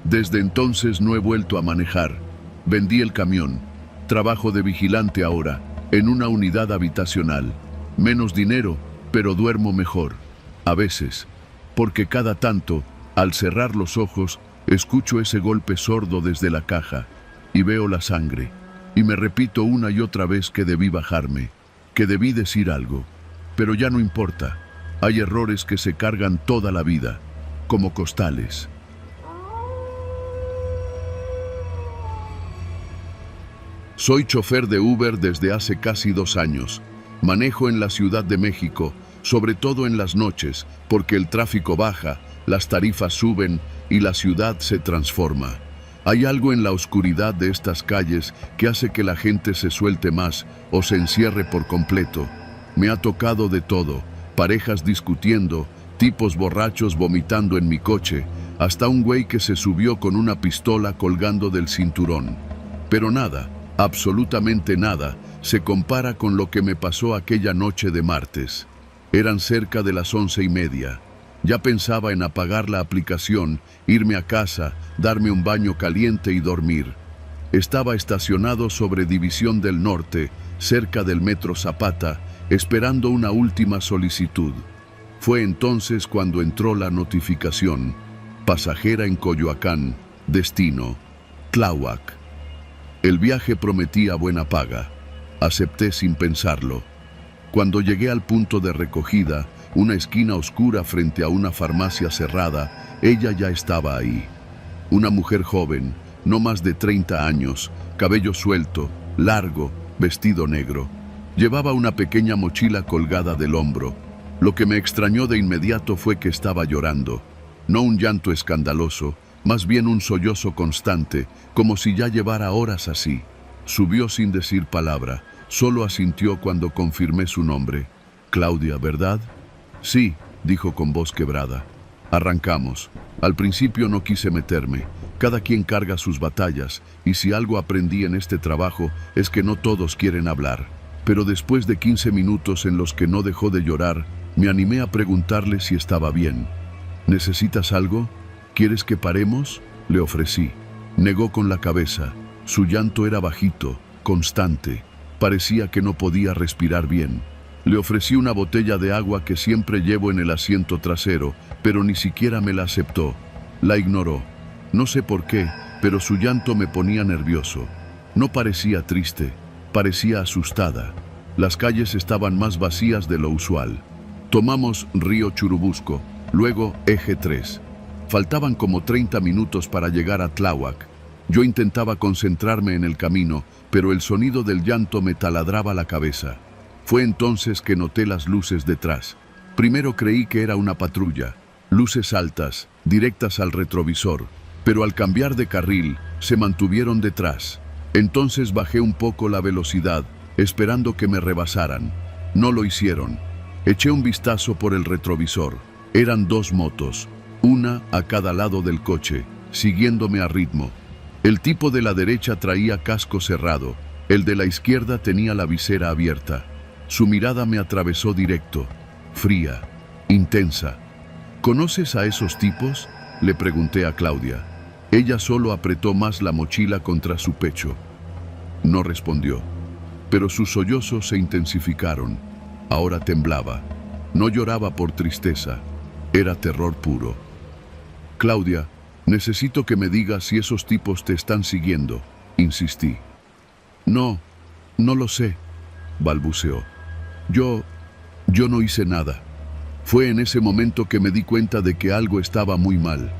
Desde entonces no he vuelto a manejar. Vendí el camión. Trabajo de vigilante ahora, en una unidad habitacional. Menos dinero, pero duermo mejor. A veces, porque cada tanto, al cerrar los ojos, escucho ese golpe sordo desde la caja y veo la sangre. Y me repito una y otra vez que debí bajarme, que debí decir algo. Pero ya no importa. Hay errores que se cargan toda la vida, como costales. Soy chofer de Uber desde hace casi 2 años. Manejo en la Ciudad de México, sobre todo en las noches, porque el tráfico baja, las tarifas suben y la ciudad se transforma. Hay algo en la oscuridad de estas calles que hace que la gente se suelte más o se encierre por completo. Me ha tocado de todo, parejas discutiendo, tipos borrachos vomitando en mi coche, hasta un güey que se subió con una pistola colgando del cinturón. Pero nada, absolutamente nada, se compara con lo que me pasó aquella noche de martes. Eran cerca de las 11:30. Ya pensaba en apagar la aplicación, irme a casa, darme un baño caliente y dormir. Estaba estacionado sobre División del Norte, cerca del Metro Zapata, esperando una última solicitud. Fue entonces cuando entró la notificación. Pasajera en Coyoacán, destino, Tláhuac. El viaje prometía buena paga. Acepté sin pensarlo. Cuando llegué al punto de recogida, una esquina oscura frente a una farmacia cerrada, ella ya estaba ahí. Una mujer joven, no más de 30 años, cabello suelto, largo, vestido negro. Llevaba una pequeña mochila colgada del hombro. Lo que me extrañó de inmediato fue que estaba llorando. No un llanto escandaloso, más bien un sollozo constante, como si ya llevara horas así. Subió sin decir palabra, solo asintió cuando confirmé su nombre. Claudia, ¿verdad? Sí, dijo con voz quebrada. Arrancamos. Al principio no quise meterme. Cada quien carga sus batallas, y si algo aprendí en este trabajo es que no todos quieren hablar. Pero después de 15 minutos en los que no dejó de llorar, me animé a preguntarle si estaba bien. ¿Necesitas algo? ¿Quieres que paremos? Le ofrecí. Negó con la cabeza. Su llanto era bajito, constante. Parecía que no podía respirar bien. Le ofrecí una botella de agua que siempre llevo en el asiento trasero, pero ni siquiera me la aceptó. La ignoró. No sé por qué, pero su llanto me ponía nervioso. No parecía triste, parecía asustada. Las calles estaban más vacías de lo usual. Tomamos Río Churubusco, luego Eje 3. Faltaban como 30 minutos para llegar a Tláhuac. Yo intentaba concentrarme en el camino, pero el sonido del llanto me taladraba la cabeza. Fue entonces que noté las luces detrás. Primero creí que era una patrulla, luces altas, directas al retrovisor, pero al cambiar de carril, se mantuvieron detrás. Entonces bajé un poco la velocidad, esperando que me rebasaran. No lo hicieron. Eché un vistazo por el retrovisor. Eran 2 motos, una a cada lado del coche, siguiéndome a ritmo. El tipo de la derecha traía casco cerrado, el de la izquierda tenía la visera abierta. Su mirada me atravesó directo, fría, intensa. ¿Conoces a esos tipos?, le pregunté a Claudia. Ella solo apretó más la mochila contra su pecho. No respondió, pero sus sollozos se intensificaron. Ahora temblaba. No lloraba por tristeza, era terror puro. Claudia, necesito que me digas si esos tipos te están siguiendo, insistí. No lo sé, balbuceó. Yo no hice nada. Fue en ese momento que me di cuenta de que algo estaba muy mal.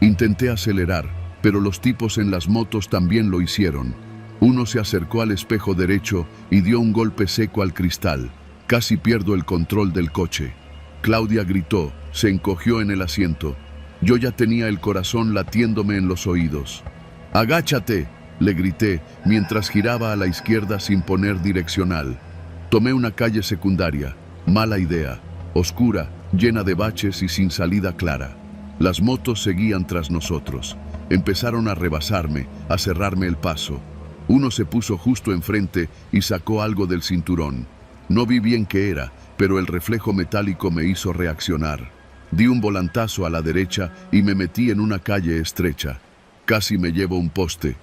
Intenté acelerar, pero los tipos en las motos también lo hicieron. Uno se acercó al espejo derecho y dio un golpe seco al cristal. Casi pierdo el control del coche. Claudia gritó, se encogió en el asiento. Yo ya tenía el corazón latiéndome en los oídos. ¡Agáchate!, le grité mientras giraba a la izquierda sin poner direccional. Tomé una calle secundaria. Mala idea. Oscura, llena de baches y sin salida clara. Las motos seguían tras nosotros. Empezaron a rebasarme, a cerrarme el paso. Uno se puso justo enfrente y sacó algo del cinturón. No vi bien qué era, pero el reflejo metálico me hizo reaccionar. Di un volantazo a la derecha y me metí en una calle estrecha. Casi me llevo un poste.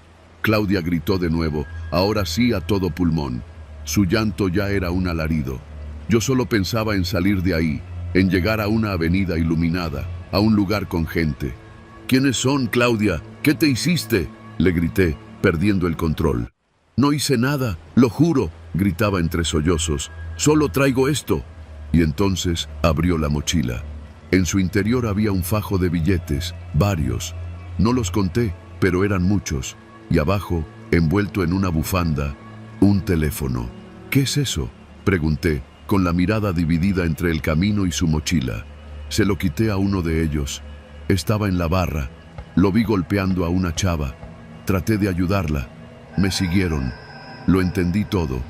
Claudia gritó de nuevo, ahora sí a todo pulmón. Su llanto ya era un alarido. Yo solo pensaba en salir de ahí, en llegar a una avenida iluminada, a un lugar con gente. ¿Quiénes son, Claudia? ¿Qué te hiciste?, le grité, perdiendo el control. No hice nada, lo juro, gritaba entre sollozos. Solo traigo esto. Y entonces abrió la mochila. En su interior había un fajo de billetes, varios. No los conté, pero eran muchos. Y abajo, envuelto en una bufanda, un teléfono. ¿Qué es eso?, pregunté, con la mirada dividida entre el camino y su mochila. Se lo quité a uno de ellos. Estaba en la barra. Lo vi golpeando a una chava. Traté de ayudarla. Me siguieron. Lo entendí todo.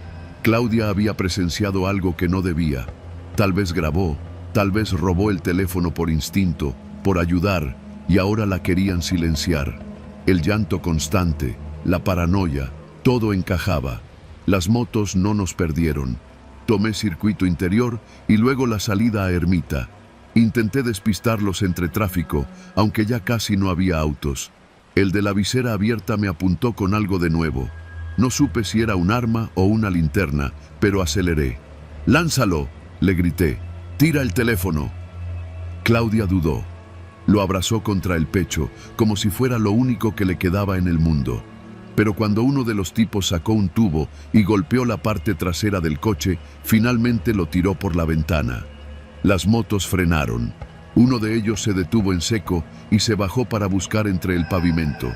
Claudia había presenciado algo que no debía. Tal vez grabó, tal vez robó el teléfono por instinto, por ayudar, y ahora la querían silenciar. El llanto constante, la paranoia, todo encajaba. Las motos no nos perdieron. Tomé circuito interior y luego la salida a Ermita. Intenté despistarlos entre tráfico, aunque ya casi no había autos. El de la visera abierta me apuntó con algo de nuevo. No supe si era un arma o una linterna, pero aceleré. ¡Lánzalo!, le grité. ¡Tira el teléfono! Claudia dudó. Lo abrazó contra el pecho, como si fuera lo único que le quedaba en el mundo. Pero cuando uno de los tipos sacó un tubo y golpeó la parte trasera del coche, finalmente lo tiró por la ventana. Las motos frenaron. Uno de ellos se detuvo en seco y se bajó para buscar entre el pavimento.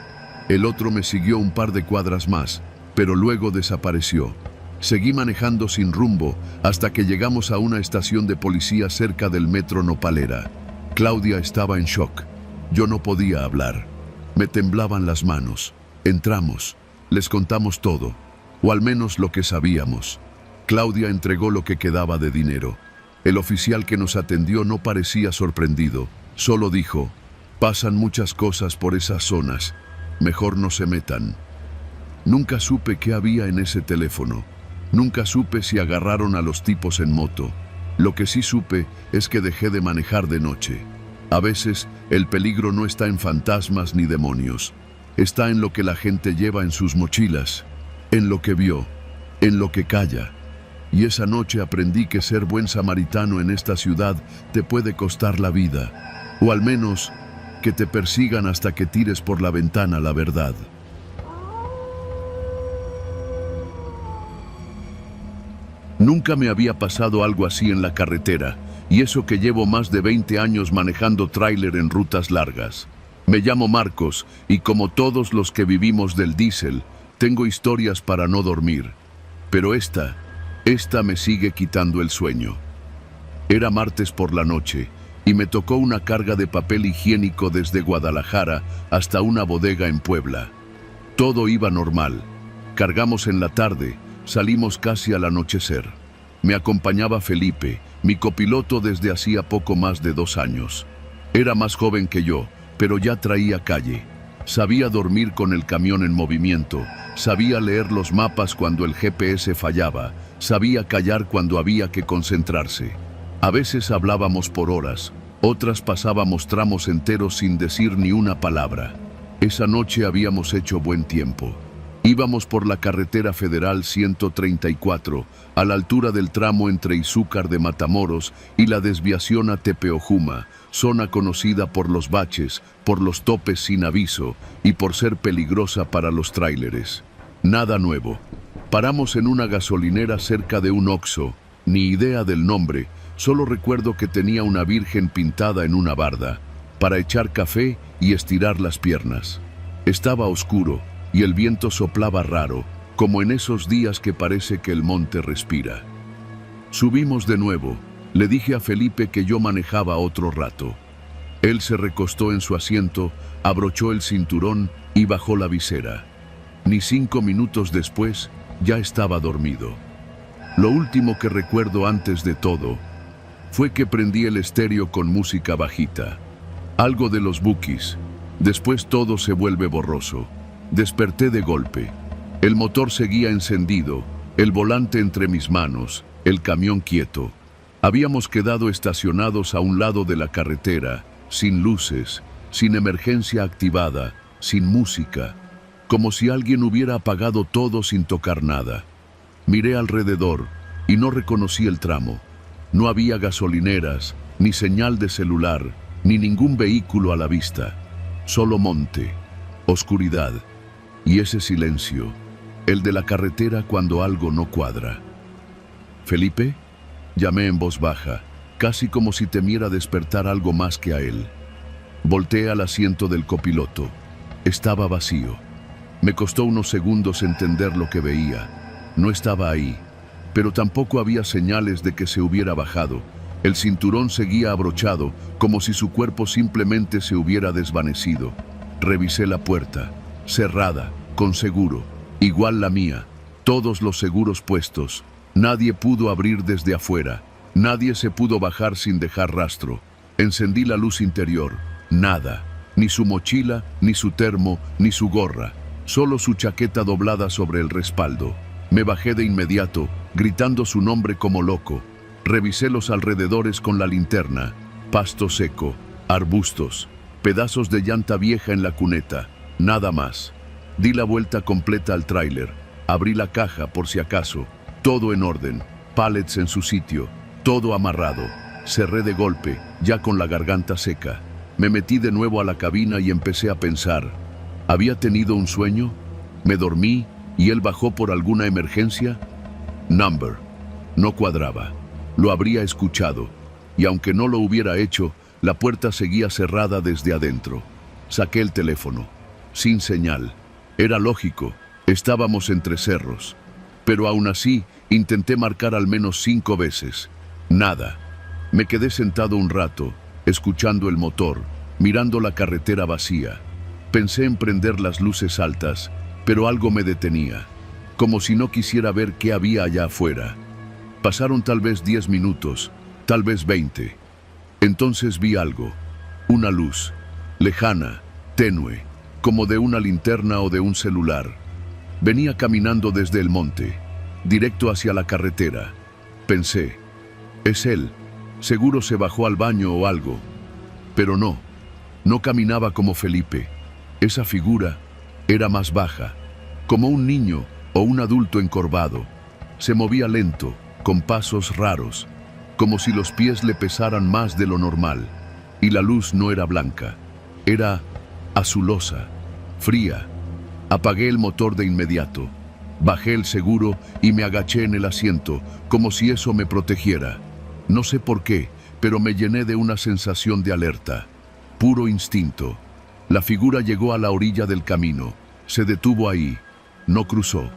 El otro me siguió un par de cuadras más, pero luego desapareció. Seguí manejando sin rumbo hasta que llegamos a una estación de policía cerca del metro Nopalera. Claudia estaba en shock. Yo no podía hablar. Me temblaban las manos. Entramos. Les contamos todo, o al menos lo que sabíamos. Claudia entregó lo que quedaba de dinero. El oficial que nos atendió no parecía sorprendido. Solo dijo, pasan muchas cosas por esas zonas, mejor no se metan. Nunca supe qué había en ese teléfono. Nunca supe si agarraron a los tipos en moto. Lo que sí supe es que dejé de manejar de noche. A veces el peligro no está en fantasmas ni demonios. Está en lo que la gente lleva en sus mochilas, en lo que vio, en lo que calla. Y esa noche aprendí que ser buen samaritano en esta ciudad te puede costar la vida. O al menos que te persigan hasta que tires por la ventana la verdad. Nunca me había pasado algo así en la carretera, y eso que llevo más de 20 años manejando tráiler en rutas largas. Me llamo Marcos, y como todos los que vivimos del diésel, tengo historias para no dormir. Pero esta me sigue quitando el sueño. Era martes por la noche, y me tocó una carga de papel higiénico desde Guadalajara hasta una bodega en Puebla. Todo iba normal. Cargamos en la tarde, salimos casi al anochecer. Me acompañaba Felipe, mi copiloto desde hacía poco más de 2 años. Era más joven que yo, pero ya traía calle. Sabía dormir con el camión en movimiento, sabía leer los mapas cuando el GPS fallaba, sabía callar cuando había que concentrarse. A veces hablábamos por horas, otras pasábamos tramos enteros sin decir ni una palabra. Esa noche habíamos hecho buen tiempo. Íbamos por la carretera federal 134, a la altura del tramo entre Izúcar de Matamoros y la desviación a Tepeojuma, zona conocida por los baches, por los topes sin aviso y por ser peligrosa para los tráileres. Nada nuevo. Paramos en una gasolinera cerca de un Oxxo, ni idea del nombre, solo recuerdo que tenía una virgen pintada en una barda, para echar café y estirar las piernas. Estaba oscuro, y el viento soplaba raro, como en esos días que parece que el monte respira. Subimos de nuevo. Le dije a Felipe que yo manejaba otro rato. Él se recostó en su asiento, abrochó el cinturón y bajó la visera. Ni 5 minutos después, ya estaba dormido. Lo último que recuerdo antes de todo fue que prendí el estéreo con música bajita. Algo de los Bukis. Después todo se vuelve borroso. Desperté de golpe. El motor seguía encendido, el volante entre mis manos, el camión quieto. Habíamos quedado estacionados a un lado de la carretera, sin luces, sin emergencia activada, sin música, como si alguien hubiera apagado todo sin tocar nada. Miré alrededor y no reconocí el tramo. No había gasolineras, ni señal de celular, ni ningún vehículo a la vista. Solo monte, oscuridad. Y ese silencio, el de la carretera cuando algo no cuadra. ¿Felipe? Llamé en voz baja, casi como si temiera despertar algo más que a él. Volteé al asiento del copiloto. Estaba vacío. Me costó unos segundos entender lo que veía. No estaba ahí, pero tampoco había señales de que se hubiera bajado. El cinturón seguía abrochado, como si su cuerpo simplemente se hubiera desvanecido. Revisé la puerta. Cerrada, con seguro, igual la mía, todos los seguros puestos. Nadie pudo abrir desde afuera, nadie se pudo bajar sin dejar rastro. Encendí la luz interior, nada, ni su mochila, ni su termo, ni su gorra, solo su chaqueta doblada sobre el respaldo. Me bajé de inmediato, gritando su nombre como loco. Revisé los alrededores con la linterna, pasto seco, arbustos, pedazos de llanta vieja en la cuneta. Nada más. Di la vuelta completa al tráiler. Abrí la caja por si acaso. Todo en orden. Pallets en su sitio. Todo amarrado. Cerré de golpe, ya con la garganta seca. Me metí de nuevo a la cabina y empecé a pensar. ¿Había tenido un sueño? ¿Me dormí y él bajó por alguna emergencia? Number. No cuadraba. Lo habría escuchado. Y aunque no lo hubiera hecho, la puerta seguía cerrada desde adentro. Saqué el teléfono. Sin señal. Era lógico, estábamos entre cerros. Pero aún así, intenté marcar al menos 5 veces. Nada. Me quedé sentado un rato, escuchando el motor, mirando la carretera vacía. Pensé en prender las luces altas, pero algo me detenía, como si no quisiera ver qué había allá afuera. Pasaron tal vez 10 minutos, tal vez 20. Entonces vi algo. Una luz, lejana, tenue, como de una linterna o de un celular. Venía caminando desde el monte, directo hacia la carretera. Pensé, es él, seguro se bajó al baño o algo. Pero no, no caminaba como Felipe. Esa figura era más baja, como un niño o un adulto encorvado. Se movía lento, con pasos raros, como si los pies le pesaran más de lo normal. Y la luz no era blanca, era azulosa, fría. Apagué el motor de inmediato, bajé el seguro y me agaché en el asiento, como si eso me protegiera. No sé por qué, pero me llené de una sensación de alerta. Puro instinto. La figura llegó a la orilla del camino, se detuvo ahí, no cruzó,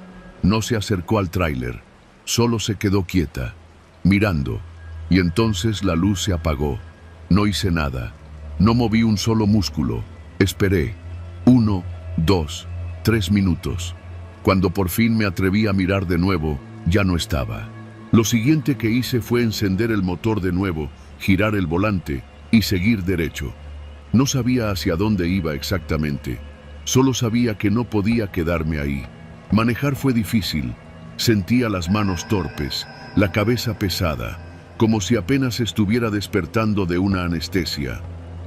no se acercó al tráiler, solo se quedó quieta, mirando, y entonces la luz se apagó. No hice nada, no moví un solo músculo, esperé. 1, 2, 3 minutos. Cuando por fin me atreví a mirar de nuevo, ya no estaba. Lo siguiente que hice fue encender el motor de nuevo, girar el volante y seguir derecho. No sabía hacia dónde iba exactamente, solo sabía que no podía quedarme ahí. Manejar fue difícil, sentía las manos torpes, la cabeza pesada, como si apenas estuviera despertando de una anestesia.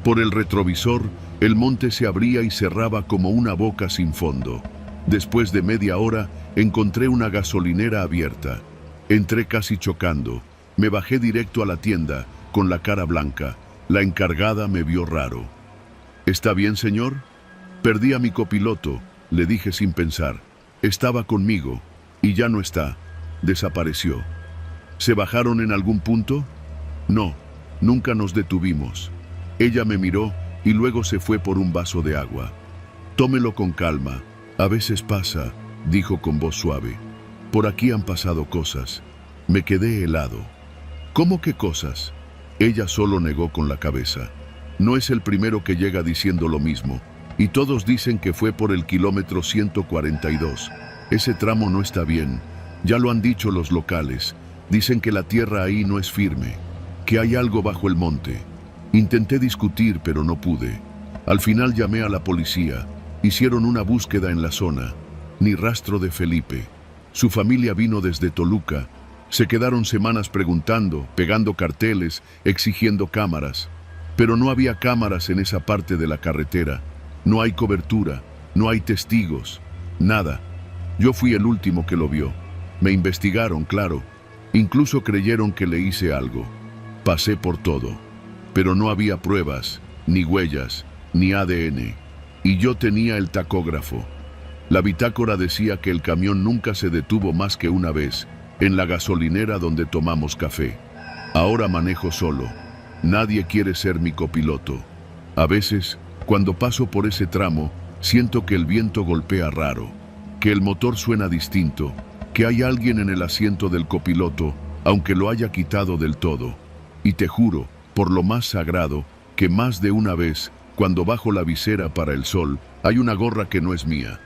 Por el retrovisor, el monte se abría y cerraba como una boca sin fondo. Después de media hora, encontré una gasolinera abierta. Entré casi chocando. Me bajé directo a la tienda, con la cara blanca. La encargada me vio raro. ¿Está bien, señor? Perdí a mi copiloto, le dije sin pensar. Estaba conmigo, y ya no está. Desapareció. ¿Se bajaron en algún punto? No, nunca nos detuvimos. Ella me miró y luego se fue por un vaso de agua. Tómelo con calma. A veces pasa, dijo con voz suave. Por aquí han pasado cosas. Me quedé helado. ¿Cómo qué cosas? Ella solo negó con la cabeza. No es el primero que llega diciendo lo mismo. Y todos dicen que fue por el kilómetro 142. Ese tramo no está bien. Ya lo han dicho los locales. Dicen que la tierra ahí no es firme, que hay algo bajo el monte. Intenté discutir, pero no pude. Al final llamé a la policía. Hicieron una búsqueda en la zona. Ni rastro de Felipe. Su familia vino desde Toluca. Se quedaron semanas preguntando, pegando carteles, exigiendo cámaras. Pero no había cámaras en esa parte de la carretera. No hay cobertura, no hay testigos, nada. Yo fui el último que lo vio. Me investigaron, claro. Incluso creyeron que le hice algo. Pasé por todo. Pero no había pruebas, ni huellas, ni ADN. Y yo tenía el tacógrafo. La bitácora decía que el camión nunca se detuvo más que una vez, en la gasolinera donde tomamos café. Ahora manejo solo. Nadie quiere ser mi copiloto. A veces, cuando paso por ese tramo, siento que el viento golpea raro, que el motor suena distinto, que hay alguien en el asiento del copiloto, aunque lo haya quitado del todo. Y te juro, por lo más sagrado, que más de una vez, cuando bajo la visera para el sol, hay una gorra que no es mía.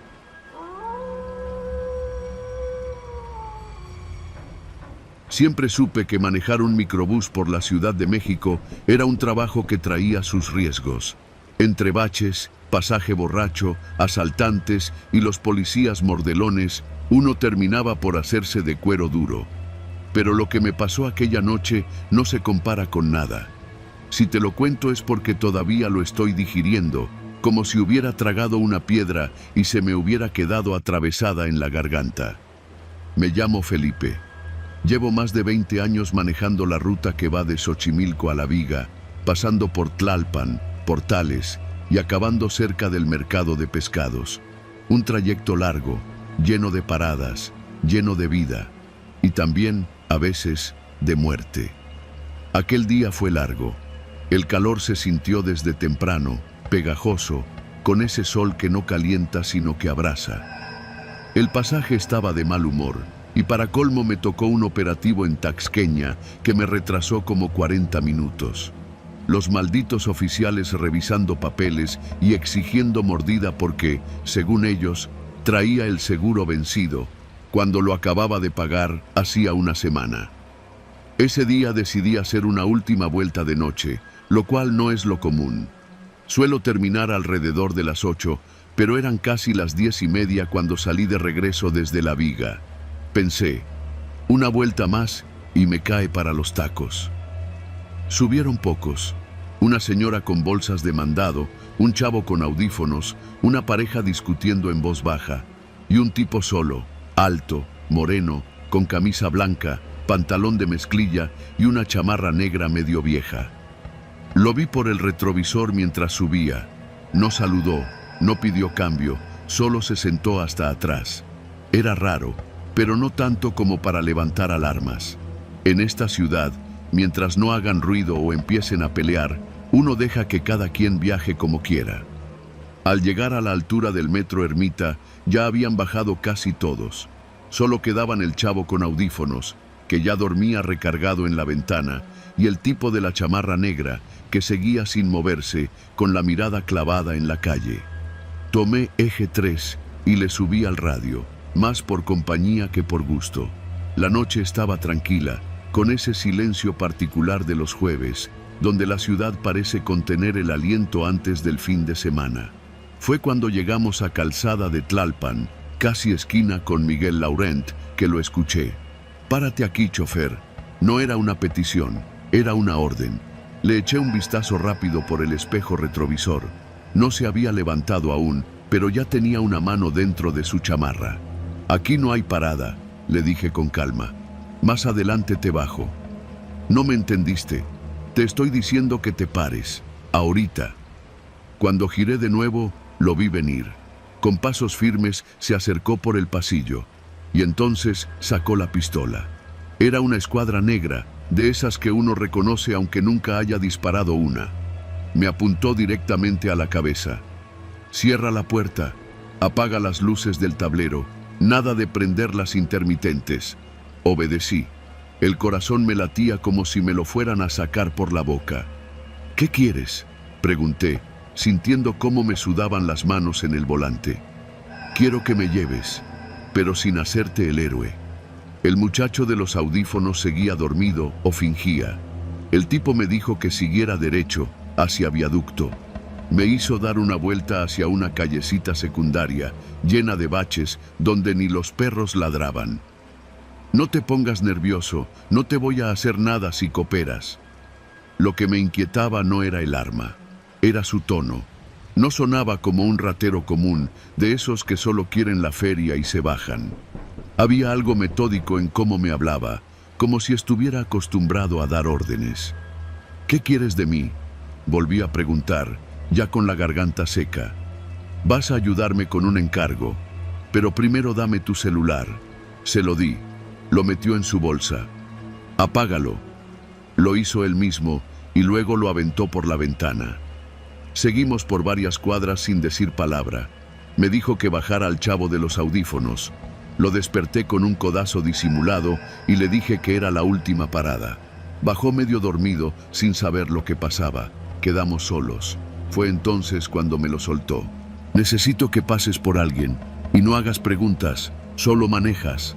Siempre supe que manejar un microbús por la Ciudad de México era un trabajo que traía sus riesgos. Entre baches, pasaje borracho, asaltantes y los policías mordelones, uno terminaba por hacerse de cuero duro. Pero lo que me pasó aquella noche no se compara con nada. Si te lo cuento es porque todavía lo estoy digiriendo, como si hubiera tragado una piedra y se me hubiera quedado atravesada en la garganta. Me llamo Felipe. Llevo más de 20 años manejando la ruta que va de Xochimilco a La Viga, pasando por Tlalpan, Portales y acabando cerca del mercado de pescados. Un trayecto largo, lleno de paradas, lleno de vida y también, a veces, de muerte. Aquel día fue largo. El calor se sintió desde temprano, pegajoso, con ese sol que no calienta sino que abrasa. El pasaje estaba de mal humor y para colmo me tocó un operativo en Taxqueña que me retrasó como 40 minutos. Los malditos oficiales revisando papeles y exigiendo mordida porque, según ellos, traía el seguro vencido, cuando lo acababa de pagar hacía una semana. Ese día decidí hacer una última vuelta de noche, lo cual no es lo común. Suelo terminar alrededor de las 8, pero eran casi las 10:30 cuando salí de regreso desde la viga. Pensé, una vuelta más y me cae para los tacos. Subieron pocos. Una señora con bolsas de mandado, un chavo con audífonos, una pareja discutiendo en voz baja, y un tipo solo, alto, moreno, con camisa blanca, pantalón de mezclilla y una chamarra negra medio vieja. Lo vi por el retrovisor mientras subía. No saludó, no pidió cambio, solo se sentó hasta atrás. Era raro, pero no tanto como para levantar alarmas. En esta ciudad, mientras no hagan ruido o empiecen a pelear, uno deja que cada quien viaje como quiera. Al llegar a la altura del metro Ermita, ya habían bajado casi todos. Solo quedaban el chavo con audífonos, que ya dormía recargado en la ventana, y el tipo de la chamarra negra, que seguía sin moverse, con la mirada clavada en la calle. Tomé eje 3 y le subí al radio, más por compañía que por gusto. La noche estaba tranquila, con ese silencio particular de los jueves, donde la ciudad parece contener el aliento antes del fin de semana. Fue cuando llegamos a Calzada de Tlalpan, casi esquina con Miguel Laurent, que lo escuché. «Párate aquí, chofer». No era una petición, era una orden. Le eché un vistazo rápido por el espejo retrovisor. No se había levantado aún, pero ya tenía una mano dentro de su chamarra. «Aquí no hay parada», le dije con calma. «Más adelante te bajo». «No me entendiste. Te estoy diciendo que te pares. Ahorita». Cuando giré de nuevo, lo vi venir. Con pasos firmes se acercó por el pasillo. Y entonces sacó la pistola. Era una escuadra negra, de esas que uno reconoce aunque nunca haya disparado una. Me apuntó directamente a la cabeza. «Cierra la puerta, apaga las luces del tablero, nada de prender las intermitentes». Obedecí. El corazón me latía como si me lo fueran a sacar por la boca. «¿Qué quieres?», pregunté, sintiendo cómo me sudaban las manos en el volante. «Quiero que me lleves, pero sin hacerte el héroe». El muchacho de los audífonos seguía dormido o fingía. El tipo me dijo que siguiera derecho, hacia Viaducto. Me hizo dar una vuelta hacia una callecita secundaria, llena de baches, donde ni los perros ladraban. «No te pongas nervioso, no te voy a hacer nada si cooperas». Lo que me inquietaba no era el arma, era su tono. No sonaba como un ratero común, de esos que solo quieren la feria y se bajan. Había algo metódico en cómo me hablaba, como si estuviera acostumbrado a dar órdenes. «¿Qué quieres de mí?», volví a preguntar, ya con la garganta seca. «Vas a ayudarme con un encargo, pero primero dame tu celular». Se lo di. Lo metió en su bolsa. «Apágalo». Lo hizo él mismo y luego lo aventó por la ventana. Seguimos por varias cuadras sin decir palabra. Me dijo que bajara al chavo de los audífonos. Lo desperté con un codazo disimulado y le dije que era la última parada. Bajó medio dormido, sin saber lo que pasaba. Quedamos solos. Fue entonces cuando me lo soltó. «Necesito que pases por alguien y no hagas preguntas, solo manejas».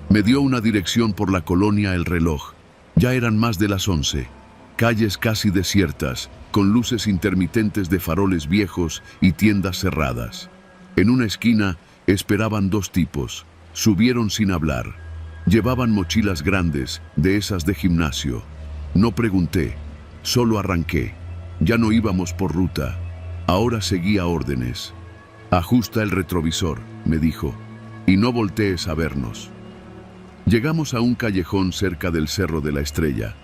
Me dio una dirección por la colonia El Reloj. Ya eran más de las 11. Calles casi desiertas, con luces intermitentes de faroles viejos y tiendas cerradas. En una esquina esperaban dos tipos. Subieron sin hablar. Llevaban mochilas grandes, de esas de gimnasio. No pregunté, solo arranqué. Ya no íbamos por ruta. Ahora seguía órdenes. «Ajusta el retrovisor», me dijo, «y no voltees a vernos». Llegamos a un callejón cerca del Cerro de la Estrella.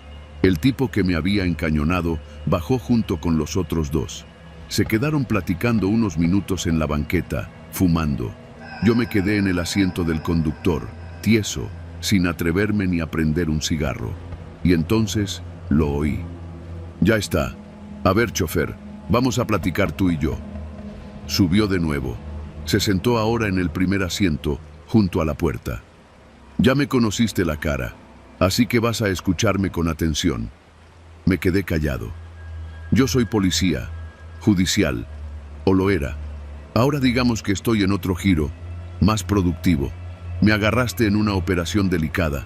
El tipo que me había encañonado bajó junto con los otros dos. Se quedaron platicando unos minutos en la banqueta, fumando. Yo me quedé en el asiento del conductor, tieso, sin atreverme ni a prender un cigarro. Y entonces lo oí. «Ya está. A ver, chofer, vamos a platicar tú y yo». Subió de nuevo. Se sentó ahora en el primer asiento, junto a la puerta. «Ya me conociste la cara, así que vas a escucharme con atención». Me quedé callado. «Yo soy policía, judicial, o lo era. Ahora digamos que estoy en otro giro, más productivo. Me agarraste en una operación delicada,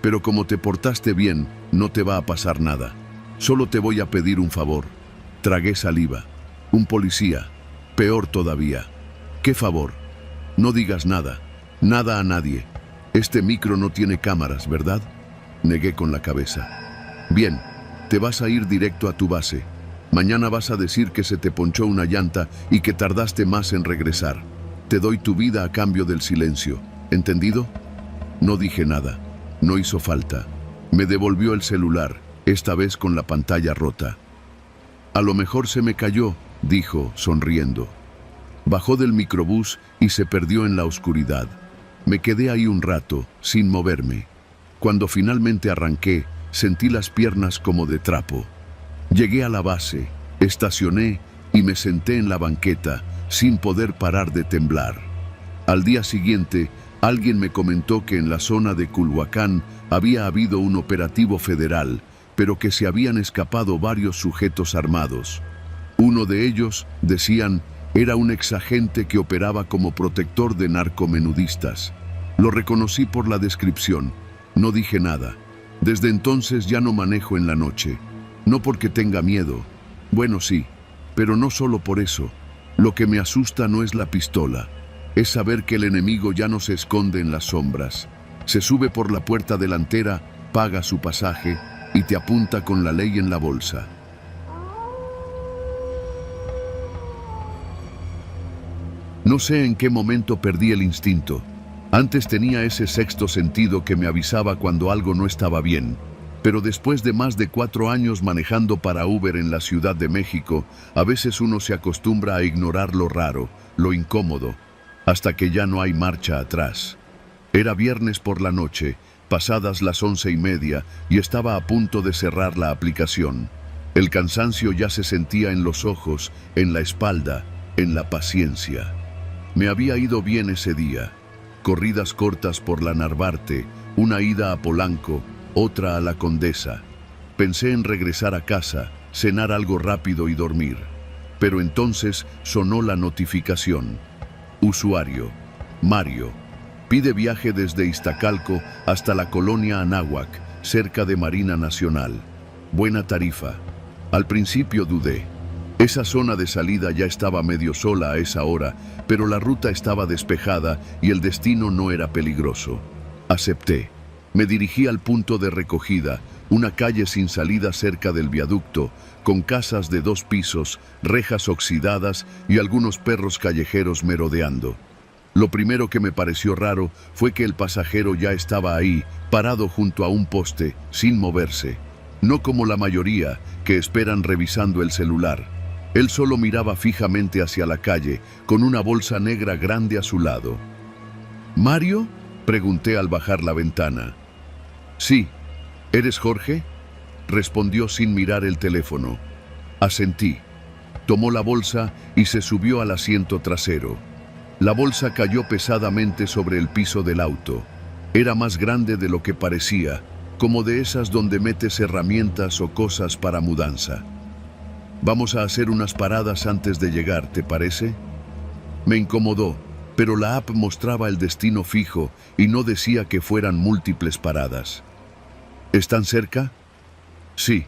pero como te portaste bien, no te va a pasar nada. Solo te voy a pedir un favor». Tragué saliva. Un policía. Peor todavía. ¿Qué favor? No digas nada. Nada a nadie. Este micro no tiene cámaras, ¿verdad? Negué con la cabeza. Bien, te vas a ir directo a tu base. Mañana vas a decir que se te ponchó una llanta y que tardaste más en regresar. Te doy tu vida a cambio del silencio. ¿Entendido? No dije nada. No hizo falta. Me devolvió el celular, esta vez con la pantalla rota. A lo mejor se me cayó, dijo, sonriendo. Bajó del microbús y se perdió en la oscuridad. Me quedé ahí un rato, sin moverme. Cuando finalmente arranqué, sentí las piernas como de trapo. Llegué a la base, estacioné y me senté en la banqueta, sin poder parar de temblar. Al día siguiente, alguien me comentó que en la zona de Culhuacán había habido un operativo federal, pero que se habían escapado varios sujetos armados. Uno de ellos, decían, era un exagente que operaba como protector de narcomenudistas. Lo reconocí por la descripción. No dije nada. Desde entonces ya no manejo en la noche. No porque tenga miedo. Bueno, sí, pero no solo por eso. Lo que me asusta no es la pistola. Es saber que el enemigo ya no se esconde en las sombras. Se sube por la puerta delantera, paga su pasaje y te apunta con la ley en la bolsa. No sé en qué momento perdí el instinto. Antes tenía ese sexto sentido que me avisaba cuando algo no estaba bien. Pero después de más de 4 años manejando para Uber en la Ciudad de México, a veces uno se acostumbra a ignorar lo raro, lo incómodo, hasta que ya no hay marcha atrás. Era viernes por la noche, pasadas las 11:30, y estaba a punto de cerrar la aplicación. El cansancio ya se sentía en los ojos, en la espalda, en la paciencia. Me había ido bien ese día. Corridas cortas por la Narvarte, una ida a Polanco, otra a la Condesa. Pensé en regresar a casa, cenar algo rápido y dormir. Pero entonces sonó la notificación. Usuario, Mario, pide viaje desde Iztacalco hasta la colonia Anáhuac, cerca de Marina Nacional. Buena tarifa. Al principio dudé. Esa zona de salida ya estaba medio sola a esa hora, pero la ruta estaba despejada y el destino no era peligroso. Acepté. Me dirigí al punto de recogida, una calle sin salida cerca del viaducto, con casas de 2 pisos, rejas oxidadas y algunos perros callejeros merodeando. Lo primero que me pareció raro fue que el pasajero ya estaba ahí, parado junto a un poste, sin moverse. No como la mayoría, que esperan revisando el celular. Él solo miraba fijamente hacia la calle, con una bolsa negra grande a su lado. ¿Mario?, pregunté al bajar la ventana. Sí. ¿Eres Jorge?, respondió sin mirar el teléfono. Asentí. Tomó la bolsa y se subió al asiento trasero. La bolsa cayó pesadamente sobre el piso del auto. Era más grande de lo que parecía, como de esas donde metes herramientas o cosas para mudanza. Vamos a hacer unas paradas antes de llegar, ¿te parece? Me incomodó, pero la app mostraba el destino fijo y no decía que fueran múltiples paradas. ¿Están cerca? Sí,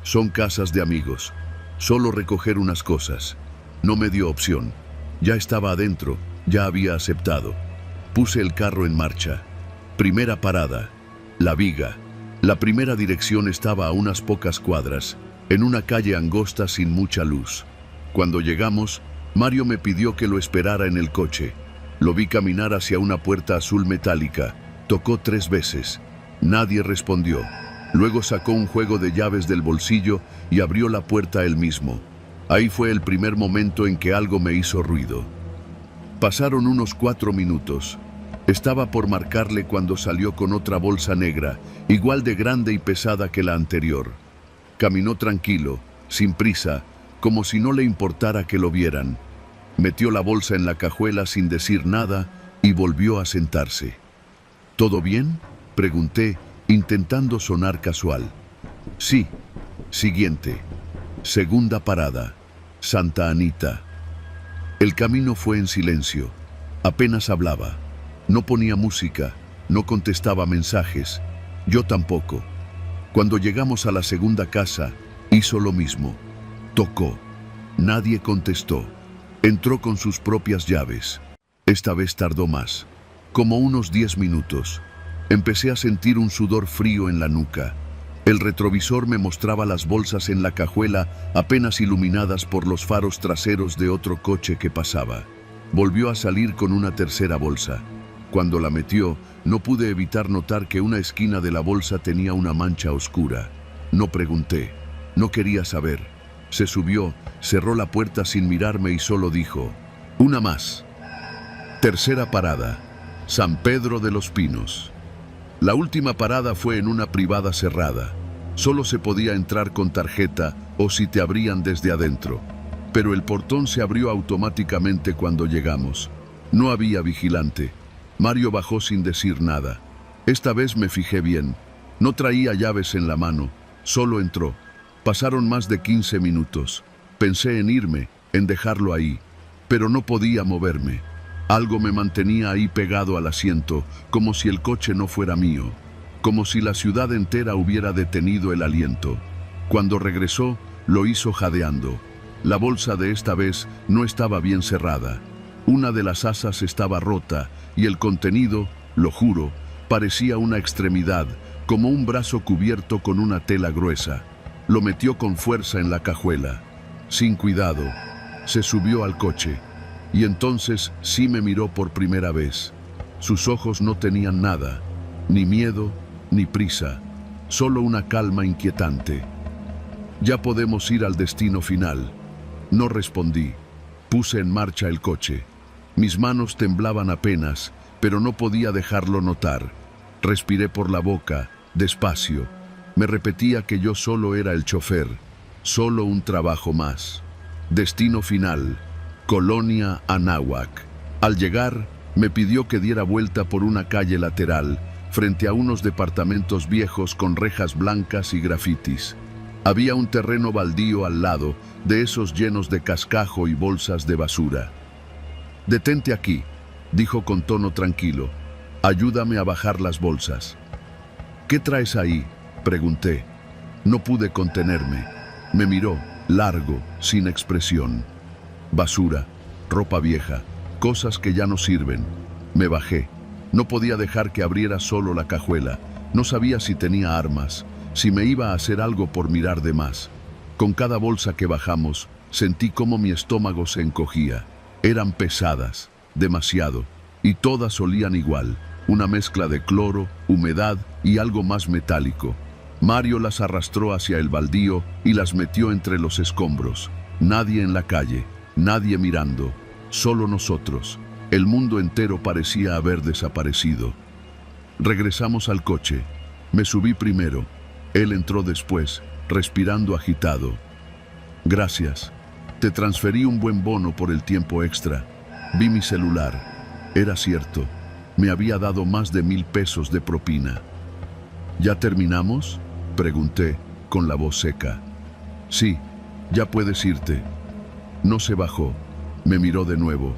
son casas de amigos. Solo recoger unas cosas. No me dio opción. Ya estaba adentro, ya había aceptado. Puse el carro en marcha. Primera parada, La Viga. La primera dirección estaba a unas pocas cuadras, en una calle angosta sin mucha luz. Cuando llegamos, Mario me pidió que lo esperara en el coche. Lo vi caminar hacia una puerta azul metálica. Tocó 3 veces. Nadie respondió. Luego sacó un juego de llaves del bolsillo y abrió la puerta él mismo. Ahí fue el primer momento en que algo me hizo ruido. Pasaron unos 4 minutos. Estaba por marcarle cuando salió con otra bolsa negra, igual de grande y pesada que la anterior. Caminó tranquilo, sin prisa, como si no le importara que lo vieran. Metió la bolsa en la cajuela sin decir nada y volvió a sentarse. ¿Todo bien?, pregunté, intentando sonar casual. Sí. Siguiente. Segunda parada, Santa Anita. El camino fue en silencio. Apenas hablaba. No ponía música, no contestaba mensajes. Yo tampoco. Cuando llegamos a la segunda casa, hizo lo mismo. Tocó. Nadie contestó. Entró con sus propias llaves. Esta vez tardó más, como unos 10 minutos. Empecé a sentir un sudor frío en la nuca. El retrovisor me mostraba las bolsas en la cajuela apenas iluminadas por los faros traseros de otro coche que pasaba. Volvió a salir con una tercera bolsa. Cuando la metió, no pude evitar notar que una esquina de la bolsa tenía una mancha oscura. No pregunté, no quería saber. Se subió, cerró la puerta sin mirarme y solo dijo: «Una más». Tercera parada, San Pedro de los Pinos. La última parada fue en una privada cerrada. Solo se podía entrar con tarjeta o si te abrían desde adentro. Pero el portón se abrió automáticamente cuando llegamos. No había vigilante. Mario bajó sin decir nada. Esta vez me fijé bien. No traía llaves en la mano, solo entró. Pasaron más de 15 minutos. Pensé en irme, en dejarlo ahí, pero no podía moverme. Algo me mantenía ahí pegado al asiento, como si el coche no fuera mío, como si la ciudad entera hubiera detenido el aliento. Cuando regresó, lo hizo jadeando. La bolsa de esta vez no estaba bien cerrada. Una de las asas estaba rota y el contenido, lo juro, parecía una extremidad, como un brazo cubierto con una tela gruesa. Lo metió con fuerza en la cajuela. Sin cuidado, se subió al coche. Y entonces sí me miró por primera vez. Sus ojos no tenían nada, ni miedo, ni prisa, solo una calma inquietante. «Ya podemos ir al destino final». No respondí. Puse en marcha el coche. Mis manos temblaban apenas, pero no podía dejarlo notar. Respiré por la boca, despacio. Me repetía que yo solo era el chofer, solo un trabajo más. Destino final, Colonia Anáhuac. Al llegar, me pidió que diera vuelta por una calle lateral, frente a unos departamentos viejos con rejas blancas y grafitis. Había un terreno baldío al lado, de esos llenos de cascajo y bolsas de basura. «Detente aquí», dijo con tono tranquilo. «Ayúdame a bajar las bolsas». «¿Qué traes ahí?», pregunté. No pude contenerme. Me miró, largo, sin expresión. Basura, ropa vieja, cosas que ya no sirven. Me bajé. No podía dejar que abriera solo la cajuela. No sabía si tenía armas, si me iba a hacer algo por mirar de más. Con cada bolsa que bajamos, sentí cómo mi estómago se encogía. Eran pesadas, demasiado, y todas olían igual, una mezcla de cloro, humedad y algo más metálico. Mario las arrastró hacia el baldío y las metió entre los escombros. Nadie en la calle, nadie mirando, solo nosotros. El mundo entero parecía haber desaparecido. Regresamos al coche. Me subí primero. Él entró después, respirando agitado. «Gracias. Te transferí un buen bono por el tiempo extra». Vi mi celular. Era cierto. Me había dado más de 1000 pesos de propina. «¿Ya terminamos?», pregunté, con la voz seca. «Sí, ya puedes irte». No se bajó. Me miró de nuevo.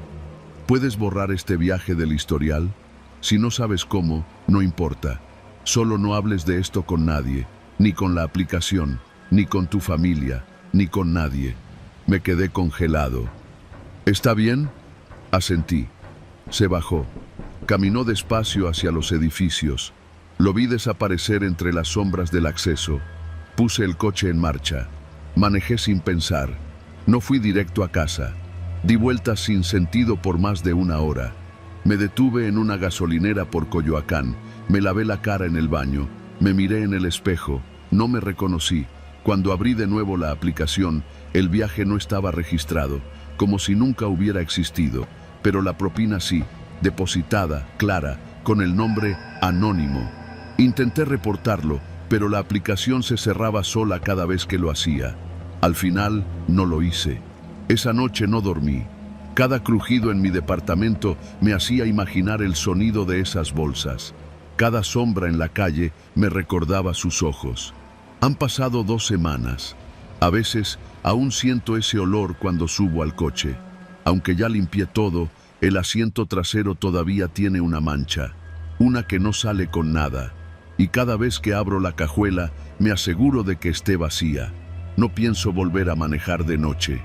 «¿Puedes borrar este viaje del historial? Si no sabes cómo, no importa. Solo no hables de esto con nadie, ni con la aplicación, ni con tu familia, ni con nadie». Me quedé congelado. «¿Está bien?», asentí. Se bajó. Caminó despacio hacia los edificios. Lo vi desaparecer entre las sombras del acceso. Puse el coche en marcha. Manejé sin pensar. No fui directo a casa. Di vueltas sin sentido por más de 1 hora. Me detuve en una gasolinera por Coyoacán. Me lavé la cara en el baño. Me miré en el espejo. No me reconocí. Cuando abrí de nuevo la aplicación, el viaje no estaba registrado, como si nunca hubiera existido, pero la propina sí, depositada, clara, con el nombre Anónimo. Intenté reportarlo, pero la aplicación se cerraba sola cada vez que lo hacía. Al final, no lo hice. Esa noche no dormí. Cada crujido en mi departamento me hacía imaginar el sonido de esas bolsas. Cada sombra en la calle me recordaba sus ojos. Han pasado 2 semanas. A veces aún siento ese olor cuando subo al coche. Aunque ya limpié todo, el asiento trasero todavía tiene una mancha, una que no sale con nada. Y cada vez que abro la cajuela, me aseguro de que esté vacía. No pienso volver a manejar de noche.